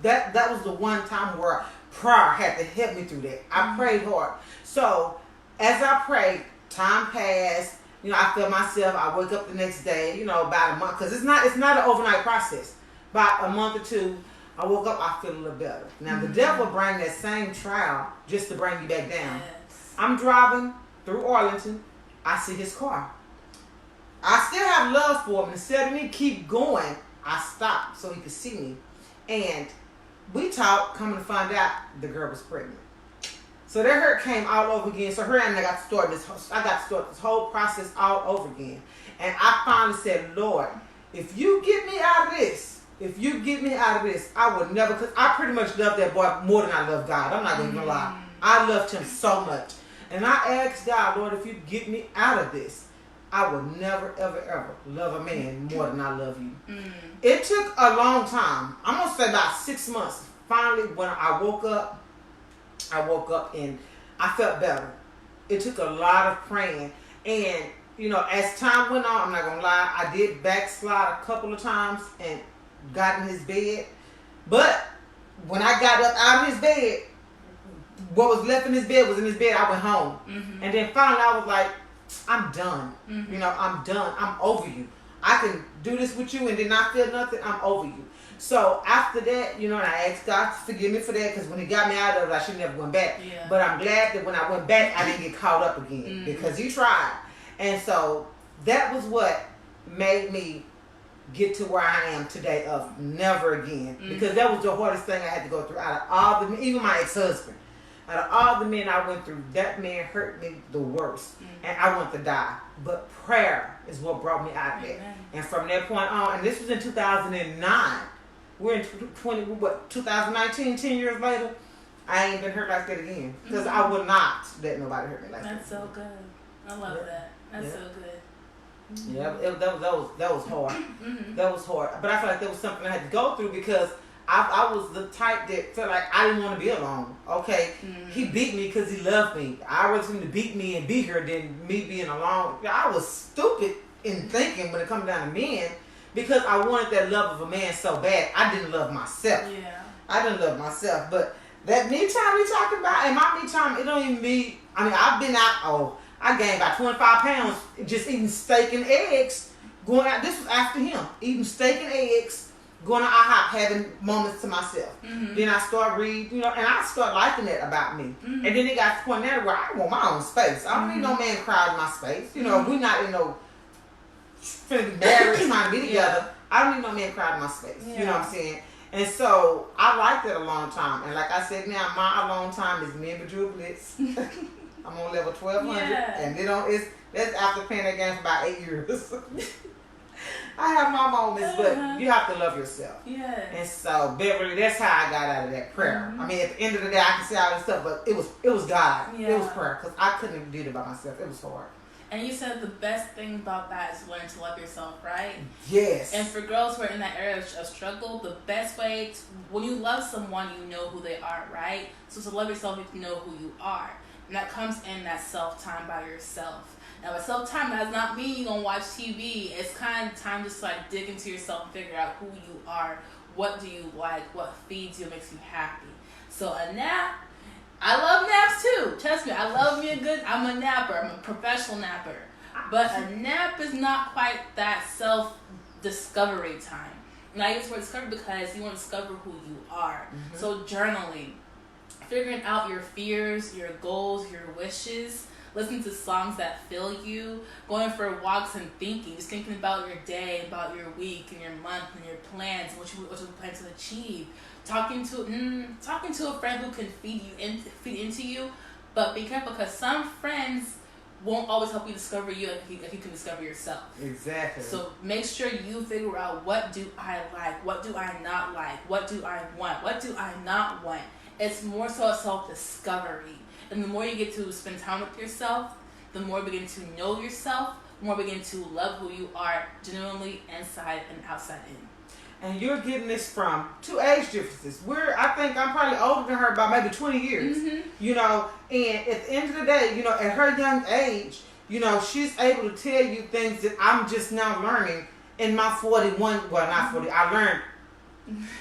S2: That was the one time where prayer had to help me through that. I prayed hard. So as I prayed, time passed. I felt myself. I wake up the next day. About a month, because it's not an overnight process. About a month or two, I woke up. I feel a little better. Now the devil bring that same trial just to bring you back down.
S1: Yes.
S2: I'm driving through Arlington. I see his car. I still have love for him. Instead of me keep going, I stopped so he could see me. And we talked, coming to find out the girl was pregnant. So that hurt came all over again. So her and I got to start this whole process all over again. And I finally said, Lord, if you get me out of this, I would never, because I pretty much love that boy more than I love God. I'm not going to lie. I loved him so much. And I asked God, Lord, if you get me out of this, I will never, ever, ever love a man more than I love you. It took a long time. I'm going to say about 6 months. Finally, when I woke up and I felt better. It took a lot of praying. And, as time went on, I'm not going to lie, I did backslide a couple of times and got in his bed. But when I got up out of his bed, what was left in his bed was in his bed. I went home. And then finally I was like, I'm done. I'm done. I'm over you. I can do this with you and then not feel nothing. I'm over you. So after that, and I asked God to forgive me for that, because when he got me out of it, I should never went back.
S1: Yeah.
S2: But I'm glad that when I went back, I didn't get caught up again because he tried. And so that was what made me get to where I am today of never again. Because that was the hardest thing I had to go through. Out of all the, even my ex-husband, out of all the men I went through, that man hurt me the worst. And I want to die. But prayer is what brought me out of that. And from that point on, and this was in 2009. We're in 2019, 10 years later, I ain't been hurt like that again. Because I would not let nobody hurt me like that.
S1: That's so good. I love that. That's so good.
S2: Yeah, that was hard. That was hard. But I feel like that was something I had to go through, because I was the type that felt like I didn't want to be alone. Okay, he beat me because he loved me. I'd rather him to beat me and beat her than me being alone. I was stupid in thinking when it comes down to men, because I wanted that love of a man so bad. I didn't love myself.
S1: Yeah.
S2: I didn't love myself. But that me time we talking about, and my me time, it don't even be, I've been out, I gained about 25 pounds just eating steak and eggs, going out. This was after him. Eating steak and eggs, going to IHOP, having moments to myself. Then I start reading, and I start liking that about me. And then it got to the point there where I want my own space. I don't need no man crowding my space. We're not in no finna be married, trying to be together. I don't need no man crowding my space. You know what I'm saying? And so I liked it a long time. And like I said, now my long time is me and Badru Blitz. I'm on level 1200, and that's after playing that game for about 8 years. I have my moments, but you have to love yourself.
S1: Yeah.
S2: And so Beverly, that's how I got out of that prayer. At the end of the day, I can say all this stuff, but it was God. It was prayer, because I couldn't have did it by myself. It was hard.
S1: And you said the best thing about that is learn to love yourself, right?
S2: Yes.
S1: And for girls who are in that area of struggle, the best way when you love someone, you know who they are, right? So to love yourself, you have to know who you are. And that comes in that self-time by yourself. Now, by self-time, that does not mean you're going to watch TV. It's kind of time just to dig into yourself and figure out who you are. What do you like? What feeds you, makes you happy? So a nap, I love naps too. Trust me, I love me I'm a napper. I'm a professional napper. But a nap is not quite that self-discovery time. And I use the word discovery because you want to discover who you are. So journaling, figuring out your fears, your goals, your wishes. listening to songs that fill you, going for walks and thinking, just thinking about your day, about your week and your month and your plans, what you plan to achieve. Talking to a friend who can feed into you, but be careful because some friends won't always help you discover you if you can discover yourself.
S2: Exactly.
S1: So make sure you figure out, what do I like, what do I not like, what do I want, what do I not want. It's more so a self-discovery. And the more you get to spend time with yourself, the more you begin to know yourself, the more you begin to love who you are genuinely inside and outside in.
S2: And you're getting this from 2 age differences. I think I'm probably older than her by maybe 20 years. You know, and at the end of the day, you know, at her young age, you know, she's able to tell you things that I'm just now learning in my 41, well, not 40, I learned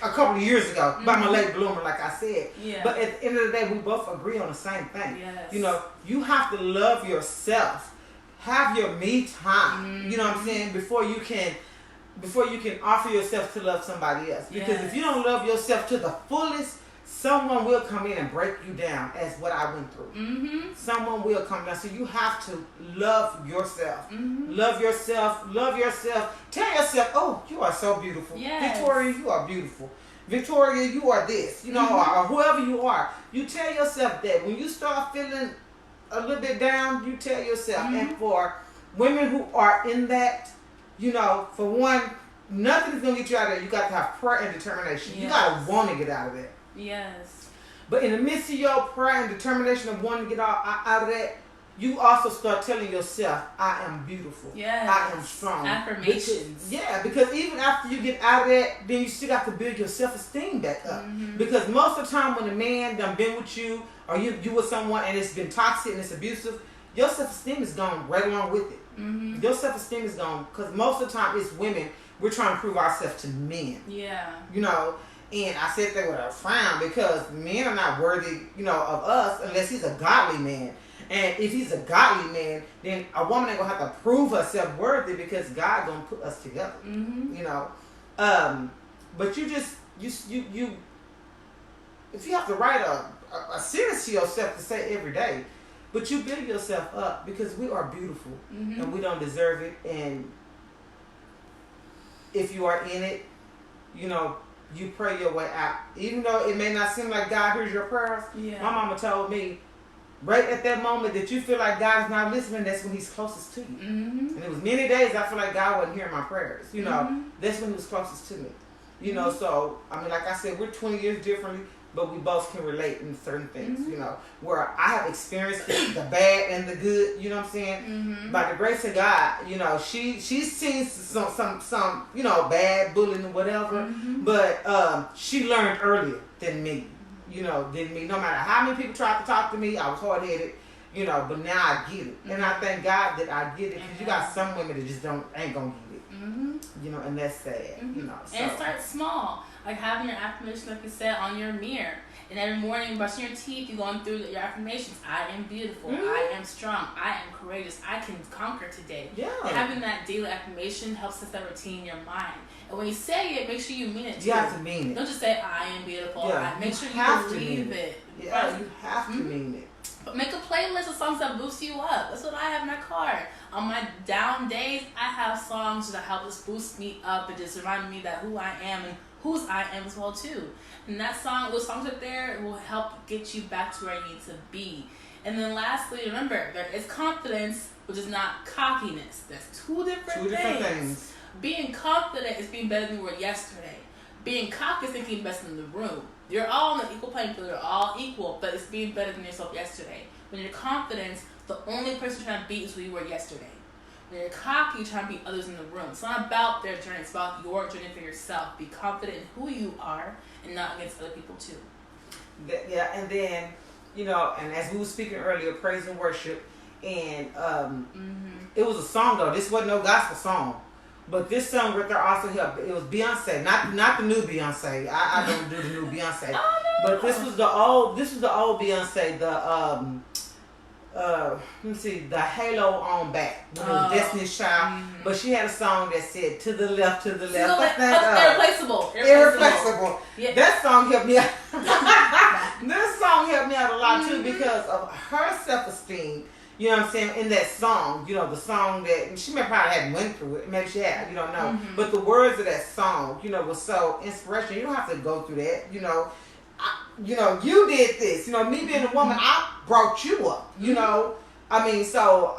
S2: a couple of years ago by my late bloomer, like I said.
S1: Yeah.
S2: But at the end of the day, we both agree on the same thing.
S1: Yes.
S2: You know, you have to love yourself. Have your me time. You know what I'm saying? Before you can offer yourself to love somebody else. Because if you don't love yourself to the fullest, someone will come in and break you down, as what I went through. Someone will come down. So you have to love yourself. Love yourself. Love yourself. Tell yourself, oh, you are so beautiful.
S1: Yes.
S2: Victoria, you are beautiful. Victoria, you are this. You know, or whoever you are. You tell yourself that. When you start feeling a little bit down, you tell yourself. And for women who are in that, you know, for one, nothing's going to get you out of there. You got to have prayer and determination. You got to want to get out of there.
S1: Yes.
S2: But in the midst of your prayer and determination of wanting to get out of that, you also start telling yourself, I am beautiful.
S1: Yes.
S2: I am strong.
S1: Affirmations.
S2: Because even after you get out of that, then you still got to build your self-esteem back up. Because most of the time when a man done been with you, or you with someone and it's been toxic and it's abusive, your self-esteem is gone right along with it. Your self-esteem is gone, because most of the time it's women, we're trying to prove ourselves to men.
S1: Yeah.
S2: You know, and I said that with a frown, because men are not worthy, you know, of us unless he's a godly man. And if he's a godly man, then a woman ain't gonna have to prove herself worthy, because God gonna put us together. You know, but you if you have to write a sentence to yourself to say every day. But you build yourself up, because we are beautiful and we don't deserve it. And if you are in it, you know, you pray your way out. Even though it may not seem like God hears your prayers, my mama told me, right at that moment that you feel like God is not listening, that's when he's closest to you. And it was many days I feel like God wasn't hearing my prayers. You know, that's when he was closest to me. You know, so, I mean, like I said, we're 20 years differently, but we both can relate in certain things, you know, where I have experienced the bad and the good, you know what I'm saying? By the grace of God, you know, she's seen some, you know, bad bullying or whatever, but she learned earlier than me, you know, no matter how many people tried to talk to me, I was hard-headed, you know, but now I get it. And I thank God that I get it, because you got some women that just ain't gonna get it. You know, and that's sad, you know. So.
S1: And start small. Like having your affirmation, like you said, on your mirror. And every morning, brushing your teeth, you're going through your affirmations. I am beautiful. I am strong. I am courageous. I can conquer today.
S2: Yeah.
S1: And having that daily affirmation helps set that routine in your mind. And when you say it, make sure you mean it too.
S2: You have to mean it.
S1: Don't just say, I am beautiful.
S2: Yeah,
S1: Make sure you believe it.
S2: Yeah, you have to mean it.
S1: But make a playlist of songs that boost you up. That's what I have in my car. On my down days, I have songs that help just boost me up and just remind me that who I am and whose I am as well too. And that song, those songs up there will help get you back to where you need to be. And then lastly, remember, there is confidence, which is not cockiness. That's two different things. Being confident is being better than you were yesterday. Being cocky is thinking best in the room. You're all on an equal playing field. You're all equal, but it's being better than yourself yesterday. When you're confident, the only person you're trying to beat is who you were yesterday. When you're cocky, you're trying to beat others in the room. It's not about their journey. It's about your journey for yourself. Be confident in who you are and not against other people too.
S2: Yeah, and then, you know, and as we were speaking earlier, praise and worship, and it was a song though. This wasn't no gospel song. But this song right there also helped. It was Beyonce, not the new Beyonce. I don't do the new Beyonce.
S1: Oh, no.
S2: But this was the old Beyonce. Let me see, the Halo on back. When it was Destiny's Child. But she had a song that said "To the left, to the left."
S1: Irreplaceable.
S2: Yeah. That song helped me out. This song helped me out a lot too, because of her self-esteem. You know what I'm in that song, you know, the song that she may probably hadn't went through it. Maybe she had, you don't know. But the words of that song, you know, was so inspirational. You don't have to go through that, you know. You did this. You know, me being a woman, I brought you up, you know. I mean, so,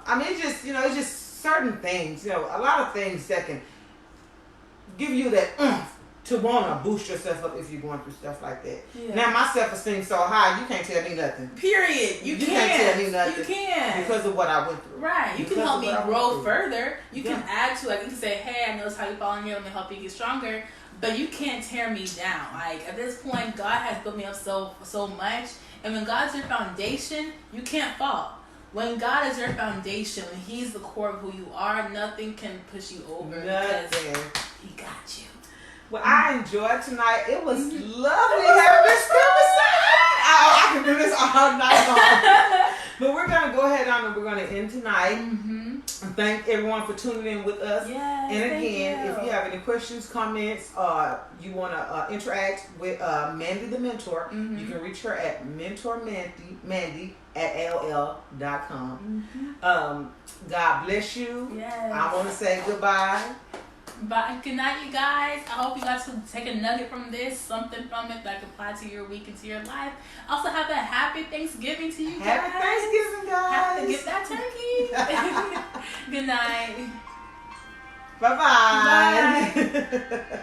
S2: it's just, you know, it's just certain things, you know, a lot of things that can give you that oomph to want to boost yourself up if you're going through stuff like that. Yeah. Now, my self-esteem so high, you can't tell me nothing.
S1: Period. You
S2: can't tell me nothing.
S1: You can't.
S2: Because of what I went through.
S1: Right. You can help me grow further. You can add to it. You can say, hey, I noticed how you fall in here. Let me help you get stronger. But you can't tear me down. Like, at this point, God has built me up so much. And when God's your foundation, you can't fall. When God is your foundation, when He's the core of who you are, nothing can push you over.
S2: Nothing.
S1: Because He got you.
S2: Well, I enjoyed tonight. It was lovely having this conversation. I can do this all night long. But we're going to go ahead on and we're going to end tonight. Thank everyone for tuning in with us.
S1: Yes,
S2: and again, if you have any questions, comments, you want to interact with Mandy the Mentor, you can reach her at mentormandy@AOL.com. God bless you.
S1: Yes.
S2: I want to say goodbye.
S1: Bye. Good night, you guys. I hope you got to take a nugget from this, something from it that can apply to your week and to your life. Also, have a happy Thanksgiving to you guys.
S2: Happy Thanksgiving, guys.
S1: Have to get that turkey. Good night.
S2: Bye-bye.
S1: Bye.